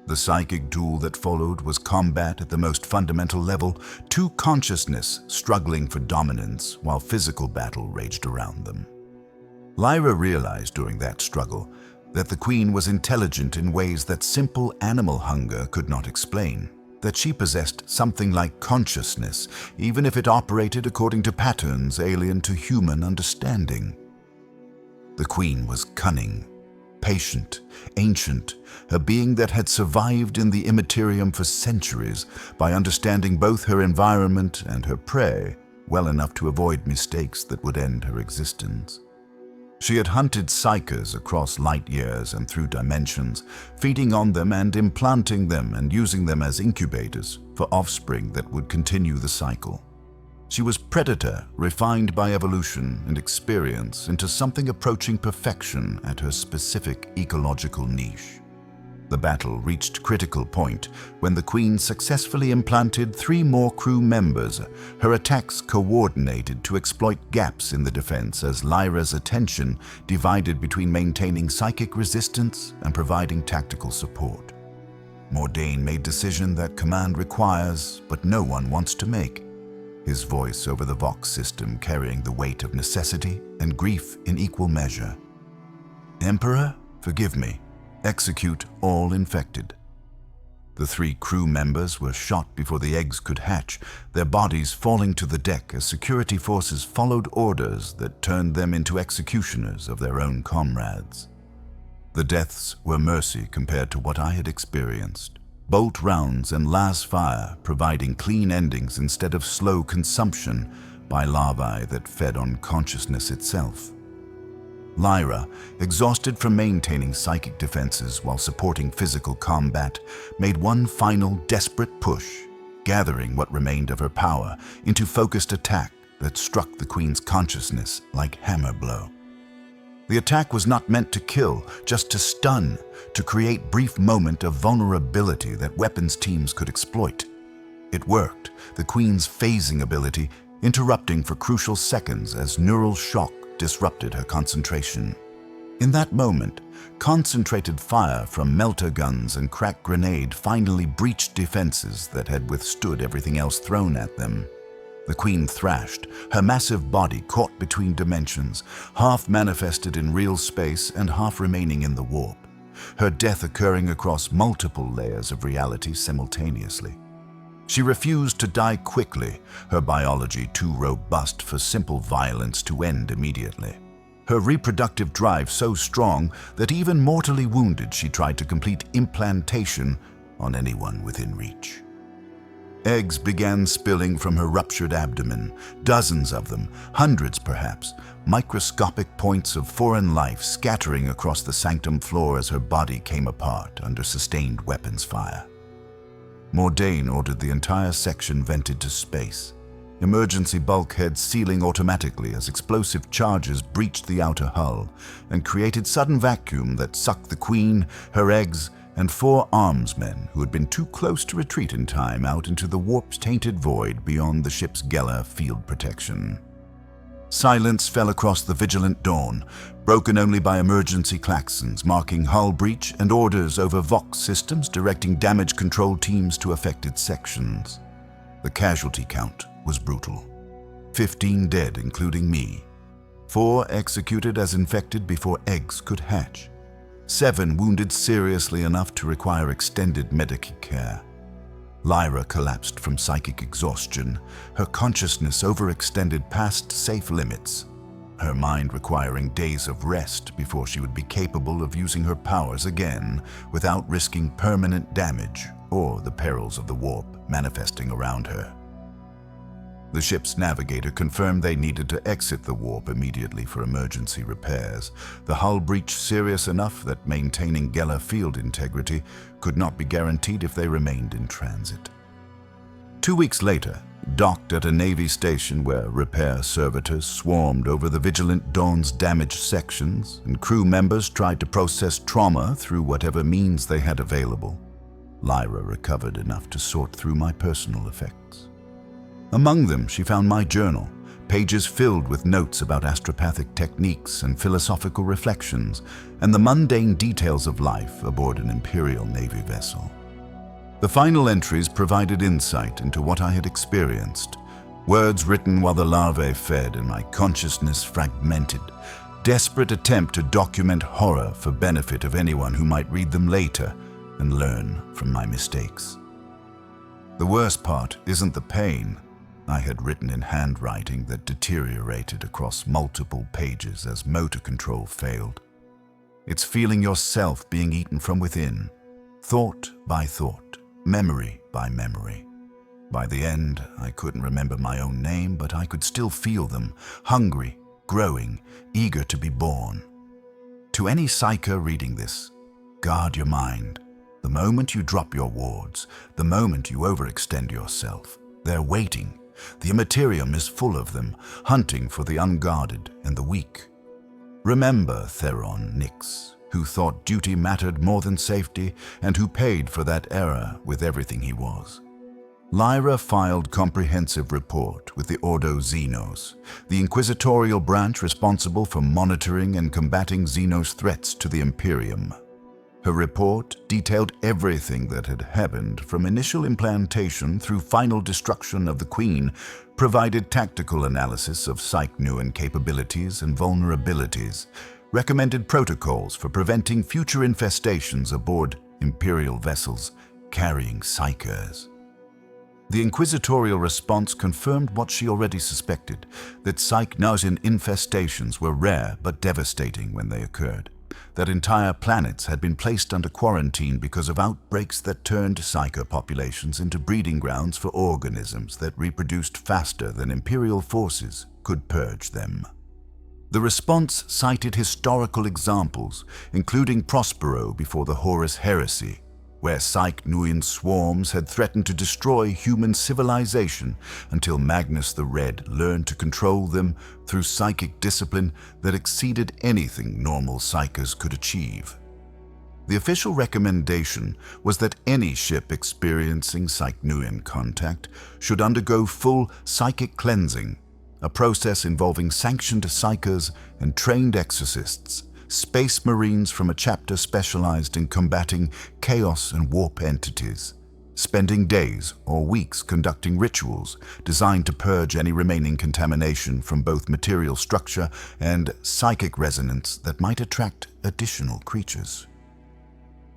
The psychic duel that followed was combat at the most fundamental level, 2 consciousness struggling for dominance while physical battle raged around them. Lyra realized during that struggle that the Queen was intelligent in ways that simple animal hunger could not explain, that she possessed something like consciousness, even if it operated according to patterns alien to human understanding. The Queen was cunning, patient, ancient, a being that had survived in the Imperium for centuries by understanding both her environment and her prey well enough to avoid mistakes that would end her existence. She had hunted psychers across light years and through dimensions, feeding on them and implanting them and using them as incubators for offspring that would continue the cycle. She was predator, refined by evolution and experience into something approaching perfection at her specific ecological niche. The battle reached critical point when the Queen successfully implanted 3 more crew members, her attacks coordinated to exploit gaps in the defense as Lyra's attention divided between maintaining psychic resistance and providing tactical support. Mordain made decision that command requires, but no one wants to make. His voice over the Vox system carrying the weight of necessity and grief in equal measure. Emperor, forgive me. Execute all infected. The 3 crew members were shot before the eggs could hatch, their bodies falling to the deck as security forces followed orders that turned them into executioners of their own comrades. The deaths were mercy compared to what I had experienced. Bolt rounds and las fire providing clean endings instead of slow consumption by larvae that fed on consciousness itself. Lyra, exhausted from maintaining psychic defenses while supporting physical combat, made one final desperate push, gathering what remained of her power into focused attack that struck the Queen's consciousness like hammer blow. The attack was not meant to kill, just to stun, to create brief moment of vulnerability that weapons teams could exploit. It worked, the Queen's phasing ability interrupting for crucial seconds as neural shock disrupted her concentration. In that moment, concentrated fire from melter guns and crack grenade finally breached defenses that had withstood everything else thrown at them. The Queen thrashed, her massive body caught between dimensions, half manifested in real space and half remaining in the warp, her death occurring across multiple layers of reality simultaneously. She refused to die quickly, her biology too robust for simple violence to end immediately. Her reproductive drive so strong that even mortally wounded she tried to complete implantation on anyone within reach. Eggs began spilling from her ruptured abdomen, dozens of them, hundreds perhaps, microscopic points of foreign life scattering across the sanctum floor as her body came apart under sustained weapons fire. Mordain ordered the entire section vented to space, emergency bulkheads sealing automatically as explosive charges breached the outer hull and created sudden vacuum that sucked the Queen, her eggs, and 4 armsmen who had been too close to retreat in time out into the warp-tainted void beyond the ship's Geller field protection. Silence fell across the vigilant dawn, broken only by emergency klaxons marking hull breach and orders over Vox systems directing damage control teams to affected sections. The casualty count was brutal. 15 dead, including me. 4 executed as infected before eggs could hatch. 7 wounded seriously enough to require extended medical care. Lyra collapsed from psychic exhaustion, her consciousness overextended past safe limits, her mind requiring days of rest before she would be capable of using her powers again without risking permanent damage or the perils of the warp manifesting around her. The ship's navigator confirmed they needed to exit the warp immediately for emergency repairs, the hull breach serious enough that maintaining Geller field integrity could not be guaranteed if they remained in transit. 2 weeks later, docked at a Navy station where repair servitors swarmed over the Vigilant Dawn's damaged sections and crew members tried to process trauma through whatever means they had available, Lyra recovered enough to sort through my personal effects. Among them, she found my journal, pages filled with notes about astropathic techniques and philosophical reflections, and the mundane details of life aboard an Imperial Navy vessel. The final entries provided insight into what I had experienced, words written while the larvae fed and my consciousness fragmented, desperate attempt to document horror for benefit of anyone who might read them later and learn from my mistakes. The worst part isn't the pain, I had written in handwriting that deteriorated across multiple pages as motor control failed. It's feeling yourself being eaten from within, thought by thought, memory by memory. By the end, I couldn't remember my own name, but I could still feel them, hungry, growing, eager to be born. To any psyker reading this, guard your mind. The moment you drop your wards, the moment you overextend yourself, they're waiting. The Imperium is full of them, hunting for the unguarded and the weak. Remember Theron Nix, who thought duty mattered more than safety and who paid for that error with everything he was. Lyra filed comprehensive report with the Ordo Xenos, the inquisitorial branch responsible for monitoring and combating Xenos threats to the Imperium. Her report detailed everything that had happened from initial implantation through final destruction of the Queen, provided tactical analysis of Psychneuein capabilities and vulnerabilities, recommended protocols for preventing future infestations aboard Imperial vessels carrying psychers. The inquisitorial response confirmed what she already suspected, that Psychneuein infestations were rare but devastating when they occurred, that entire planets had been placed under quarantine because of outbreaks that turned psyker populations into breeding grounds for organisms that reproduced faster than Imperial forces could purge them. The response cited historical examples, including Prospero before the Horus Heresy, where Psychneuein swarms had threatened to destroy human civilization until Magnus the Red learned to control them through psychic discipline that exceeded anything normal psychers could achieve. The official recommendation was that any ship experiencing Psychneuein contact should undergo full psychic cleansing, a process involving sanctioned psychers and trained exorcists, space marines from a chapter specialized in combating chaos and warp entities, spending days or weeks conducting rituals designed to purge any remaining contamination from both material structure and psychic resonance that might attract additional creatures.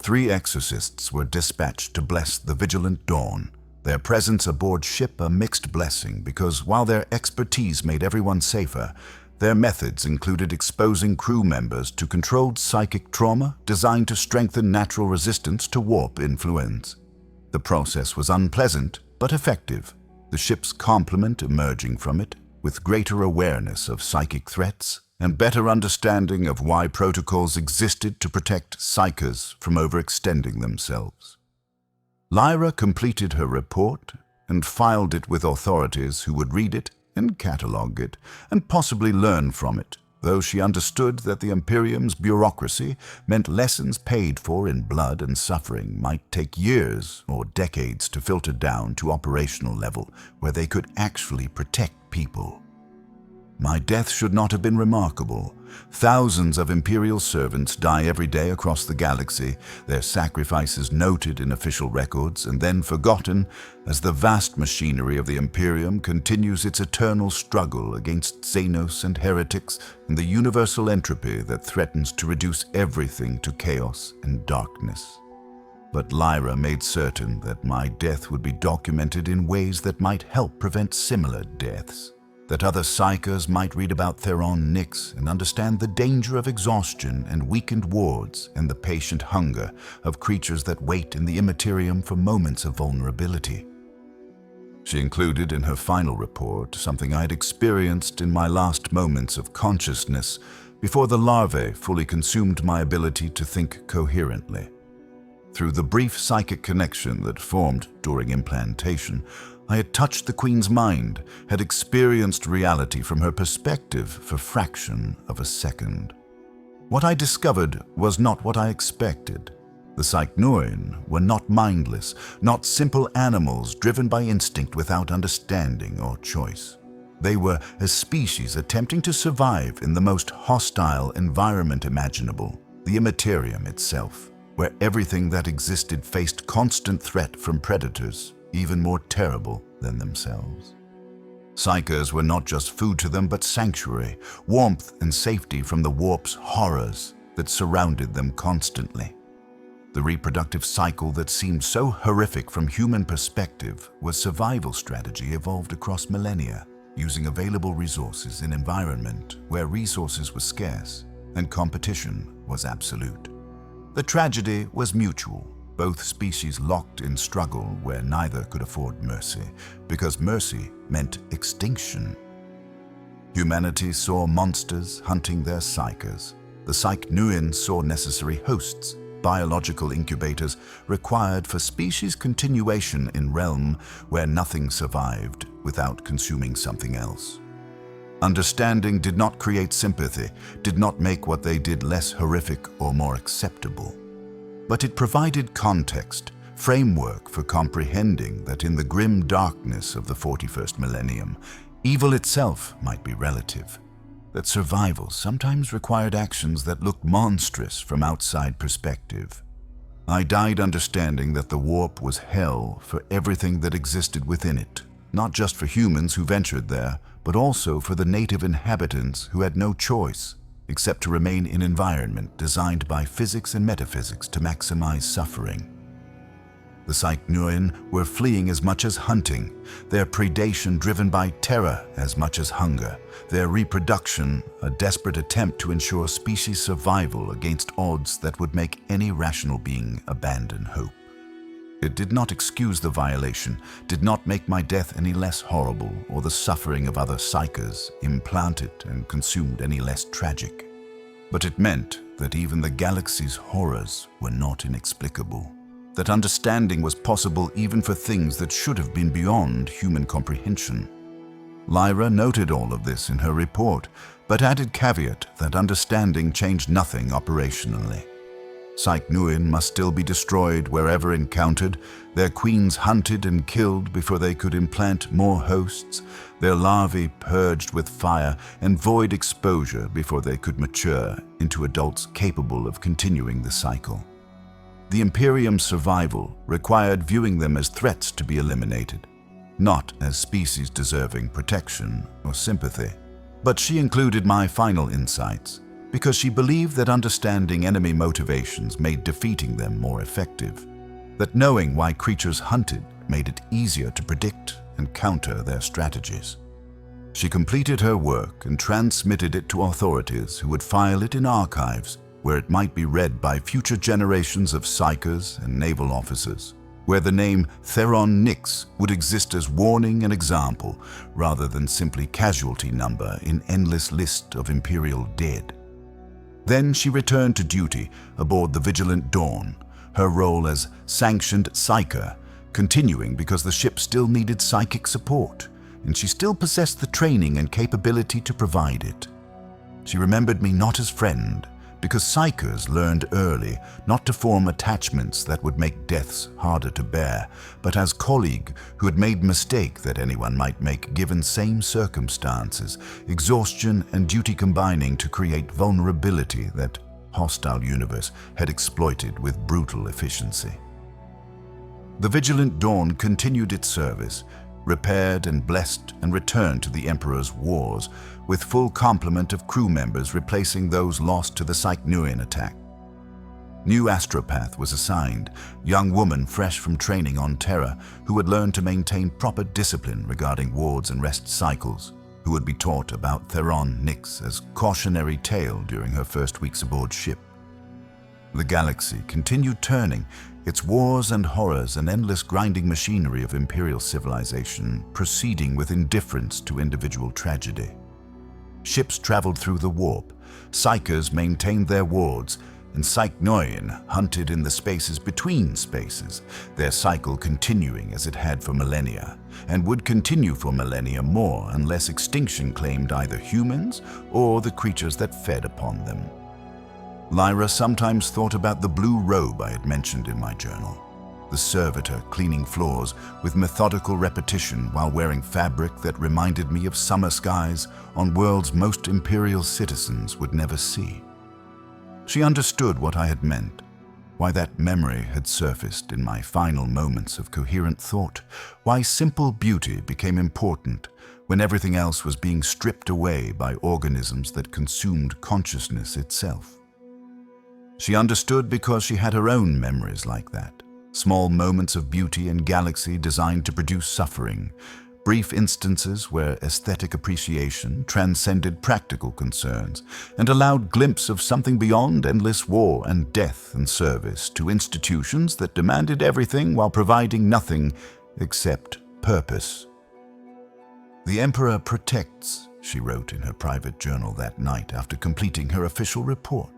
3 exorcists were dispatched to bless the Vigilant Dawn, their presence aboard ship a mixed blessing because while their expertise made everyone safer, their methods included exposing crew members to controlled psychic trauma designed to strengthen natural resistance to warp influence. The process was unpleasant but effective, the ship's complement emerging from it with greater awareness of psychic threats and better understanding of why protocols existed to protect psychers from overextending themselves. Lyra completed her report and filed it with authorities who would read it and catalogue it, and possibly learn from it, though she understood that the Imperium's bureaucracy meant lessons paid for in blood and suffering might take years or decades to filter down to operational level where they could actually protect people. My death should not have been remarkable. Thousands of Imperial servants die every day across the galaxy, their sacrifices noted in official records and then forgotten as the vast machinery of the Imperium continues its eternal struggle against Xenos and heretics and the universal entropy that threatens to reduce everything to chaos and darkness. But Lyra made certain that my death would be documented in ways that might help prevent similar deaths. that other psychers might read about Theron Nyx and understand the danger of exhaustion and weakened wards and the patient hunger of creatures that wait in the Imperium for moments of vulnerability. She included in her final report something I had experienced in my last moments of consciousness before the larvae fully consumed my ability to think coherently. Through the brief psychic connection that formed during implantation, I had touched the Queen's mind, had experienced reality from her perspective for a fraction of a second. What I discovered was not what I expected. The Psychneuein were not mindless, not simple animals driven by instinct without understanding or choice. They were a species attempting to survive in the most hostile environment imaginable, the Imperium itself, where everything that existed faced constant threat from predators, even more terrible than themselves. Psychers were not just food to them, but sanctuary, warmth and safety from the warp's horrors that surrounded them constantly. The reproductive cycle that seemed so horrific from human perspective was survival strategy evolved across millennia, using available resources in an environment where resources were scarce and competition was absolute. The tragedy was mutual. Both species locked in struggle where neither could afford mercy, because mercy meant extinction. Humanity saw monsters hunting their psychers. The Psychneuein saw necessary hosts, biological incubators required for species continuation in realm where nothing survived without consuming something else. Understanding did not create sympathy, did not make what they did less horrific or more acceptable. But it provided context, framework for comprehending that in the grim darkness of the 41st millennium, evil itself might be relative, that survival sometimes required actions that looked monstrous from outside perspective. I died understanding that the warp was hell for everything that existed within it, not just for humans who ventured there, but also for the native inhabitants who had no choice except to remain in an environment designed by physics and metaphysics to maximize suffering. The Psychneuein were fleeing as much as hunting, their predation driven by terror as much as hunger, their reproduction a desperate attempt to ensure species survival against odds that would make any rational being abandon hope. It did not excuse the violation, did not make my death any less horrible or the suffering of other psychers implanted and consumed any less tragic. But it meant that even the galaxy's horrors were not inexplicable, that understanding was possible even for things that should have been beyond human comprehension. Lyra noted all of this in her report, but added caveat that understanding changed nothing operationally. Psychneuein must still be destroyed wherever encountered, their queens hunted and killed before they could implant more hosts, their larvae purged with fire and void exposure before they could mature into adults capable of continuing the cycle. The Imperium's survival required viewing them as threats to be eliminated, not as species deserving protection or sympathy. But she included my final insights, because she believed that understanding enemy motivations made defeating them more effective, that knowing why creatures hunted made it easier to predict and counter their strategies. She completed her work and transmitted it to authorities who would file it in archives where it might be read by future generations of psychers and naval officers, where the name Theron Nyx would exist as warning and example rather than simply casualty number in endless list of Imperial dead. Then she returned to duty aboard the Vigilant Dawn, her role as sanctioned psyker, continuing because the ship still needed psychic support, and she still possessed the training and capability to provide it. She remembered me not as friend, because psychers learned early not to form attachments that would make deaths harder to bear, but as colleague who had made mistake that anyone might make given same circumstances, exhaustion and duty combining to create vulnerability that hostile universe had exploited with brutal efficiency. The Vigilant Dawn continued its service, repaired and blessed and returned to the Emperor's wars, with full complement of crew members replacing those lost to the Psychneuein attack. New astropath was assigned, young woman fresh from training on Terra, who had learned to maintain proper discipline regarding wards and rest cycles, who who would be taught about Theron Nyx as cautionary tale during her first weeks aboard ship. The galaxy continued turning, its wars and horrors an endless grinding machinery of imperial civilization, proceeding with indifference to individual tragedy. Ships traveled through the warp, psychers maintained their wards, and Psychneuein hunted in the spaces between spaces, their cycle continuing as it had for millennia, and would continue for millennia more unless extinction claimed either humans or the creatures that fed upon them. Lyra sometimes thought about the blue robe I had mentioned in my journal, the servitor cleaning floors with methodical repetition while wearing fabric that reminded me of summer skies on worlds most imperial citizens would never see. She understood what I had meant, why that memory had surfaced in my final moments of coherent thought, why simple beauty became important when everything else was being stripped away by organisms that consumed consciousness itself. She understood because she had her own memories like that, small moments of beauty and galaxy designed to produce suffering, brief instances where aesthetic appreciation transcended practical concerns and allowed glimpse of something beyond endless war and death and service to institutions that demanded everything while providing nothing except purpose. "The Emperor protects," she wrote in her private journal that night after completing her official report.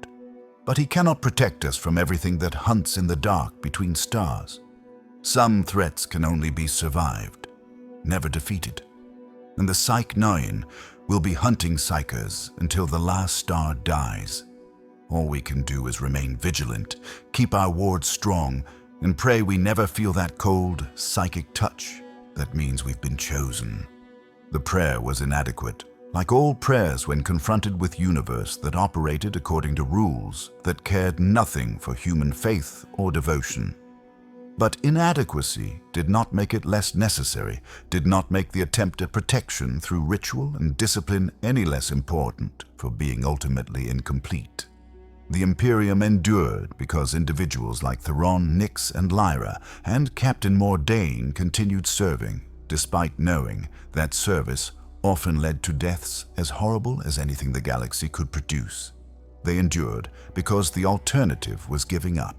"But he cannot protect us from everything that hunts in the dark between stars. Some threats can only be survived, never defeated. And the Psychneuein will be hunting psychers until the last star dies. All we can do is remain vigilant, keep our wards strong, and pray we never feel that cold, psychic touch that means we've been chosen." The prayer was inadequate, like all prayers when confronted with universe that operated according to rules that cared nothing for human faith or devotion. But inadequacy did not make it less necessary, did not make the attempt at protection through ritual and discipline any less important for being ultimately incomplete. The Imperium endured because individuals like Theron, Nyx, and Lyra, and Captain Mordain continued serving, despite knowing that service often led to deaths as horrible as anything the galaxy could produce. They endured because the alternative was giving up,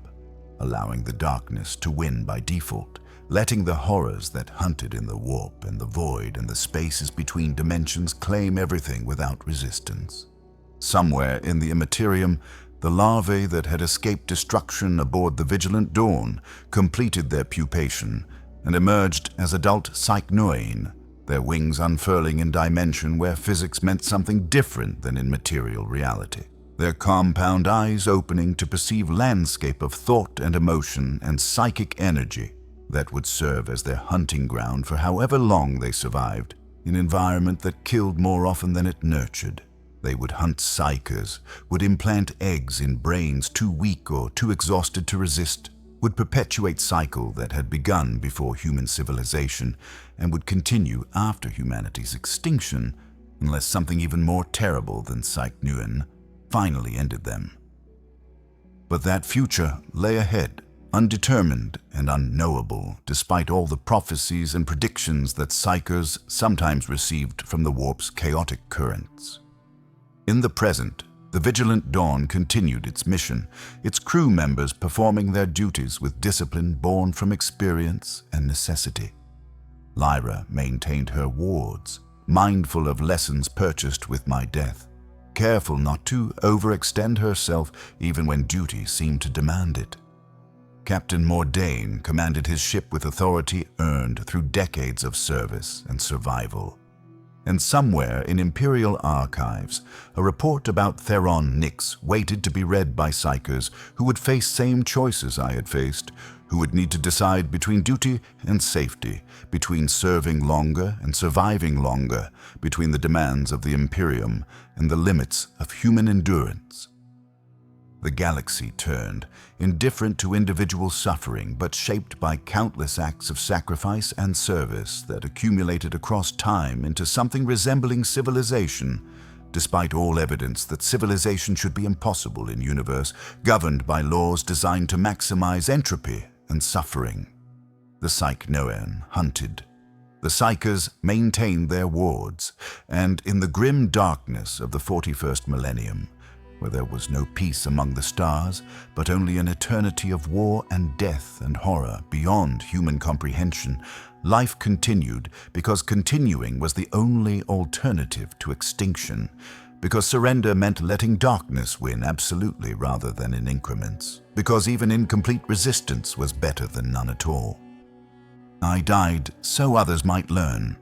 allowing the darkness to win by default, letting the horrors that hunted in the warp and the void and the spaces between dimensions claim everything without resistance. Somewhere in the Imperium, the larvae that had escaped destruction aboard the Vigilant Dawn completed their pupation and emerged as adult Psychneuein, their wings unfurling in dimension where physics meant something different than in material reality, their compound eyes opening to perceive landscape of thought and emotion and psychic energy that would serve as their hunting ground for however long they survived, an environment that killed more often than it nurtured. They would hunt psychers, would implant eggs in brains too weak or too exhausted to resist, would perpetuate cycle that had begun before human civilization and would continue after humanity's extinction unless something even more terrible than Psychneuein finally ended them. But that future lay ahead, undetermined and unknowable, despite all the prophecies and predictions that psychers sometimes received from the warp's chaotic currents. In the present, the Vigilant Dawn continued its mission, its crew members performing their duties with discipline born from experience and necessity. Lyra maintained her wards, mindful of lessons purchased with my death, careful not to overextend herself even when duty seemed to demand it. Captain Mordain commanded his ship with authority earned through decades of service and survival. And somewhere in Imperial archives, a report about Theron Nyx waited to be read by psychers who would face same choices I had faced, who would need to decide between duty and safety, between serving longer and surviving longer, between the demands of the Imperium and the limits of human endurance. The galaxy turned, indifferent to individual suffering, but shaped by countless acts of sacrifice and service that accumulated across time into something resembling civilization, despite all evidence that civilization should be impossible in a universe governed by laws designed to maximize entropy and suffering. The Psychneuein hunted. The Psychers maintained their wards, and in the grim darkness of the 41st Millennium, where there was no peace among the stars, but only an eternity of war and death and horror beyond human comprehension, life continued because continuing was the only alternative to extinction, because surrender meant letting darkness win absolutely rather than in increments, because even incomplete resistance was better than none at all. I died so others might learn.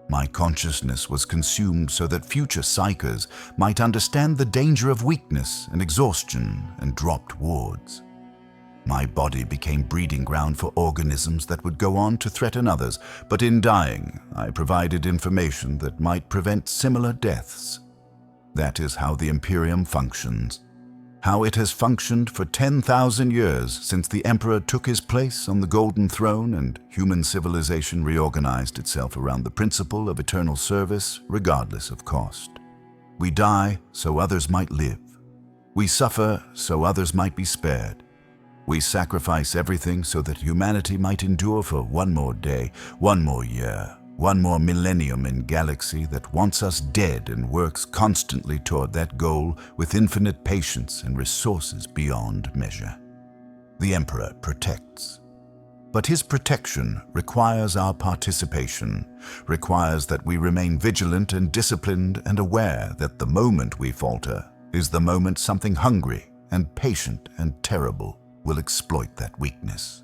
My consciousness was consumed so that future Psychers might understand the danger of weakness and exhaustion and dropped wards. My body became breeding ground for organisms that would go on to threaten others, but in dying, I provided information that might prevent similar deaths. That is how the Imperium functions. How it has functioned for 10,000 years since the Emperor took his place on the Golden Throne and human civilization reorganized itself around the principle of eternal service regardless of cost. We die so others might live. We suffer so others might be spared. We sacrifice everything so that humanity might endure for one more day, one more year, one more millennium in galaxy that wants us dead and works constantly toward that goal with infinite patience and resources beyond measure. The Emperor protects. But his protection requires our participation, requires that we remain vigilant and disciplined and aware that the moment we falter is the moment something hungry and patient and terrible will exploit that weakness.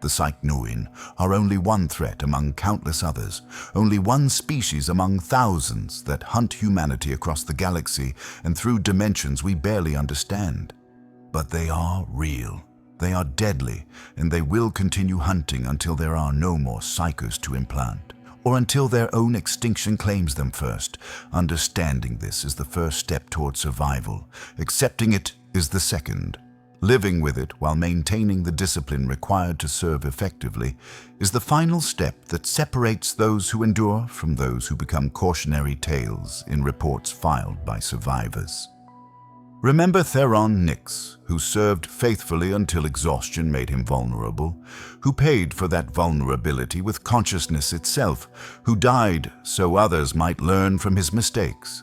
The Psychneuein are only one threat among countless others, only one species among thousands that hunt humanity across the galaxy and through dimensions we barely understand. But they are real, they are deadly, and they will continue hunting until there are no more Psychers to implant, or until their own extinction claims them first. Understanding this is the first step toward survival. Accepting it is the second. Living with it while maintaining the discipline required to serve effectively is the final step that separates those who endure from those who become cautionary tales in reports filed by survivors. Remember Theron Nix, who served faithfully until exhaustion made him vulnerable, who paid for that vulnerability with consciousness itself, who died so others might learn from his mistakes.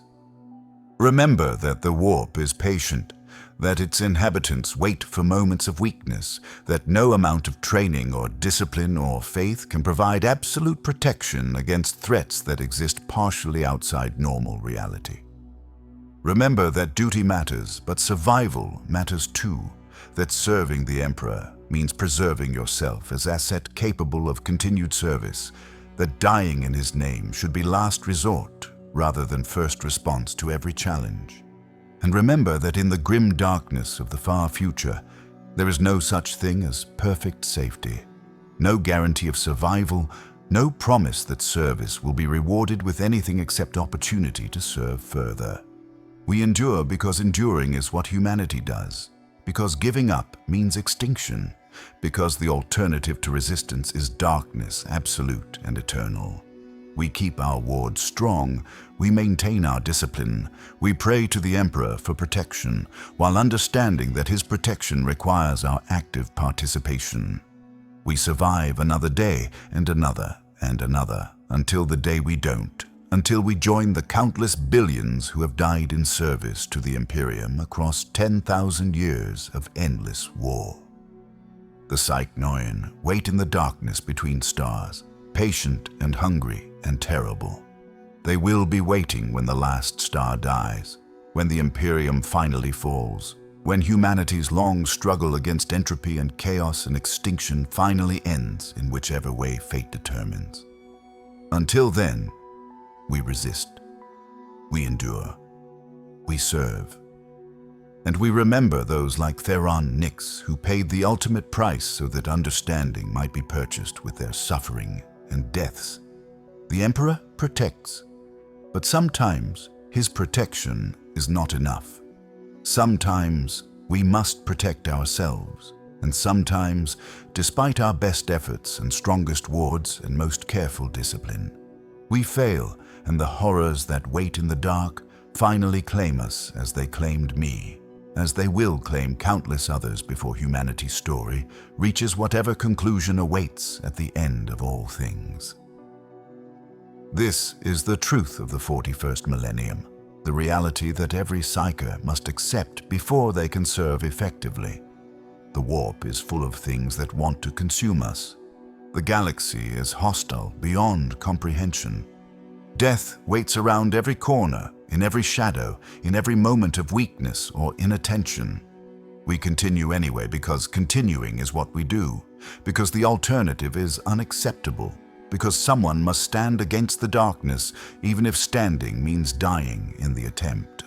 Remember that the warp is patient, that its inhabitants wait for moments of weakness, that no amount of training or discipline or faith can provide absolute protection against threats that exist partially outside normal reality. Remember that duty matters, but survival matters too, that serving the Emperor means preserving yourself as asset capable of continued service, that dying in his name should be last resort rather than first response to every challenge. And remember that in the grim darkness of the far future, there is no such thing as perfect safety, no guarantee of survival, no promise that service will be rewarded with anything except opportunity to serve further. We endure because enduring is what humanity does, because giving up means extinction, because the alternative to resistance is darkness, absolute and eternal. We keep our wards strong, we maintain our discipline, we pray to the Emperor for protection, while understanding that his protection requires our active participation. We survive another day and another, until the day we don't, until we join the countless billions who have died in service to the Imperium across 10,000 years of endless war. The Psychneuein wait in the darkness between stars, patient and hungry and terrible. They will be waiting when the last star dies, when the Imperium finally falls, when humanity's long struggle against entropy and chaos and extinction finally ends in whichever way fate determines. Until then, we resist, we endure, we serve. And we remember those like Theron Nix who paid the ultimate price so that understanding might be purchased with their suffering and deaths. The Emperor protects, but sometimes his protection is not enough. Sometimes we must protect ourselves, and sometimes, despite our best efforts and strongest wards and most careful discipline, we fail, and the horrors that wait in the dark finally claim us as they claimed me, as they will claim countless others before humanity's story reaches whatever conclusion awaits at the end of all things. This is the truth of the 41st millennium, the reality that every psyker must accept before they can serve effectively. The warp is full of things that want to consume us. The galaxy is hostile beyond comprehension. Death waits around every corner, in every shadow, in every moment of weakness or inattention. We continue anyway because continuing is what we do, because the alternative is unacceptable, because someone must stand against the darkness, even if standing means dying in the attempt.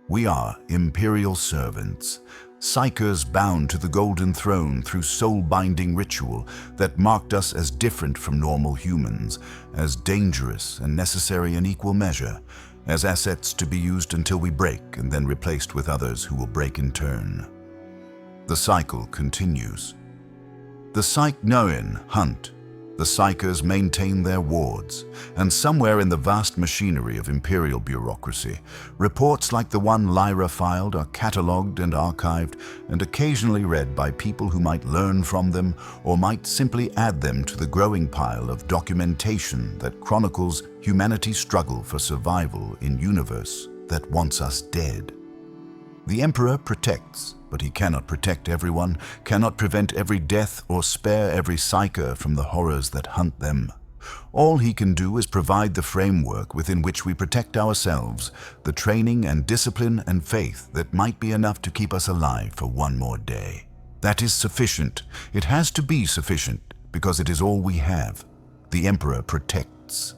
We are Imperial servants, psykers bound to the Golden Throne through soul-binding ritual that marked us as different from normal humans, as dangerous and necessary in equal measure, as assets to be used until we break and then replaced with others who will break in turn. The cycle continues. The Psychneuein hunt. The psykers maintain their wards, and somewhere in the vast machinery of Imperial bureaucracy, reports like the one Lyra filed are catalogued and archived and occasionally read by people who might learn from them or might simply add them to the growing pile of documentation that chronicles humanity's struggle for survival in a universe that wants us dead. The Emperor protects, but he cannot protect everyone, cannot prevent every death or spare every psyker from the horrors that hunt them. All he can do is provide the framework within which we protect ourselves, the training and discipline and faith that might be enough to keep us alive for one more day. That is sufficient. It has to be sufficient, because it is all we have. The Emperor protects.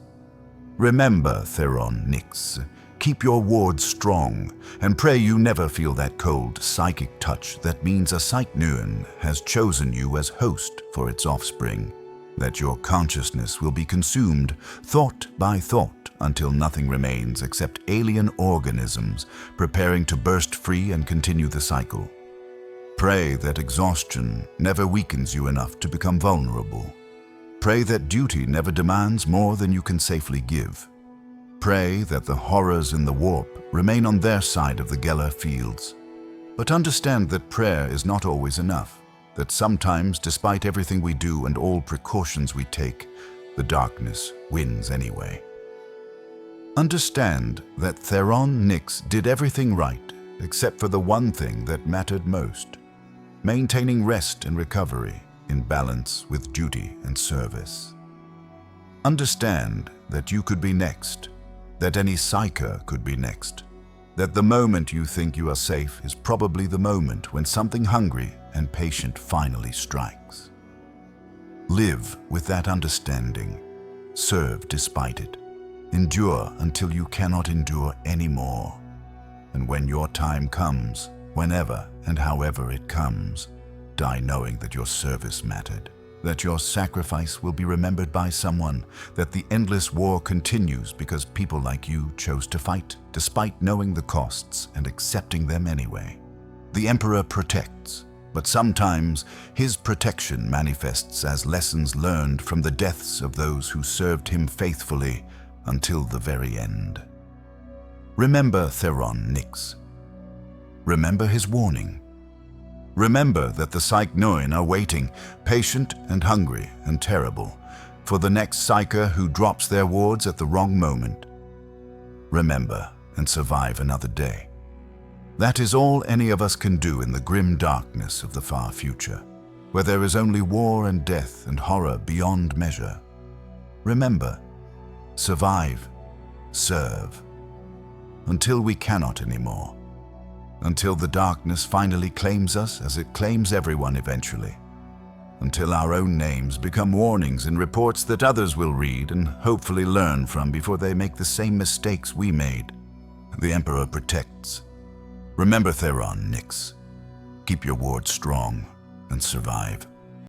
Remember, Theron Nyx, keep your ward strong, and pray you never feel that cold psychic touch that means a Psychneuein has chosen you as host for its offspring, that your consciousness will be consumed thought by thought until nothing remains except alien organisms preparing to burst free and continue the cycle. Pray that exhaustion never weakens you enough to become vulnerable. Pray that duty never demands more than you can safely give. Pray that the horrors in the warp remain on their side of the Geller fields. But understand that prayer is not always enough, that sometimes, despite everything we do and all precautions we take, the darkness wins anyway. Understand that Theron Nyx did everything right, except for the one thing that mattered most, maintaining rest and recovery in balance with duty and service. Understand that you could be next, that any psyker could be next, that the moment you think you are safe is probably the moment when something hungry and patient finally strikes. Live with that understanding. Serve despite it. Endure until you cannot endure anymore. And when your time comes, whenever and however it comes, die knowing that your service mattered, that your sacrifice will be remembered by someone, that the endless war continues because people like you chose to fight, despite knowing the costs and accepting them anyway. The Emperor protects, but sometimes his protection manifests as lessons learned from the deaths of those who served him faithfully until the very end. Remember Theron Nyx. Remember his warning. Remember that the Psychneuein are waiting, patient and hungry and terrible, for the next psyker who drops their wards at the wrong moment. Remember and survive another day. That is all any of us can do in the grim darkness of the far future, where there is only war and death and horror beyond measure. Remember, survive, serve, until we cannot anymore. Until the darkness finally claims us as it claims everyone eventually. Until our own names become warnings in reports that others will read and hopefully learn from before they make the same mistakes we made. The Emperor protects. Remember Theron Nyx. Keep your ward strong and survive.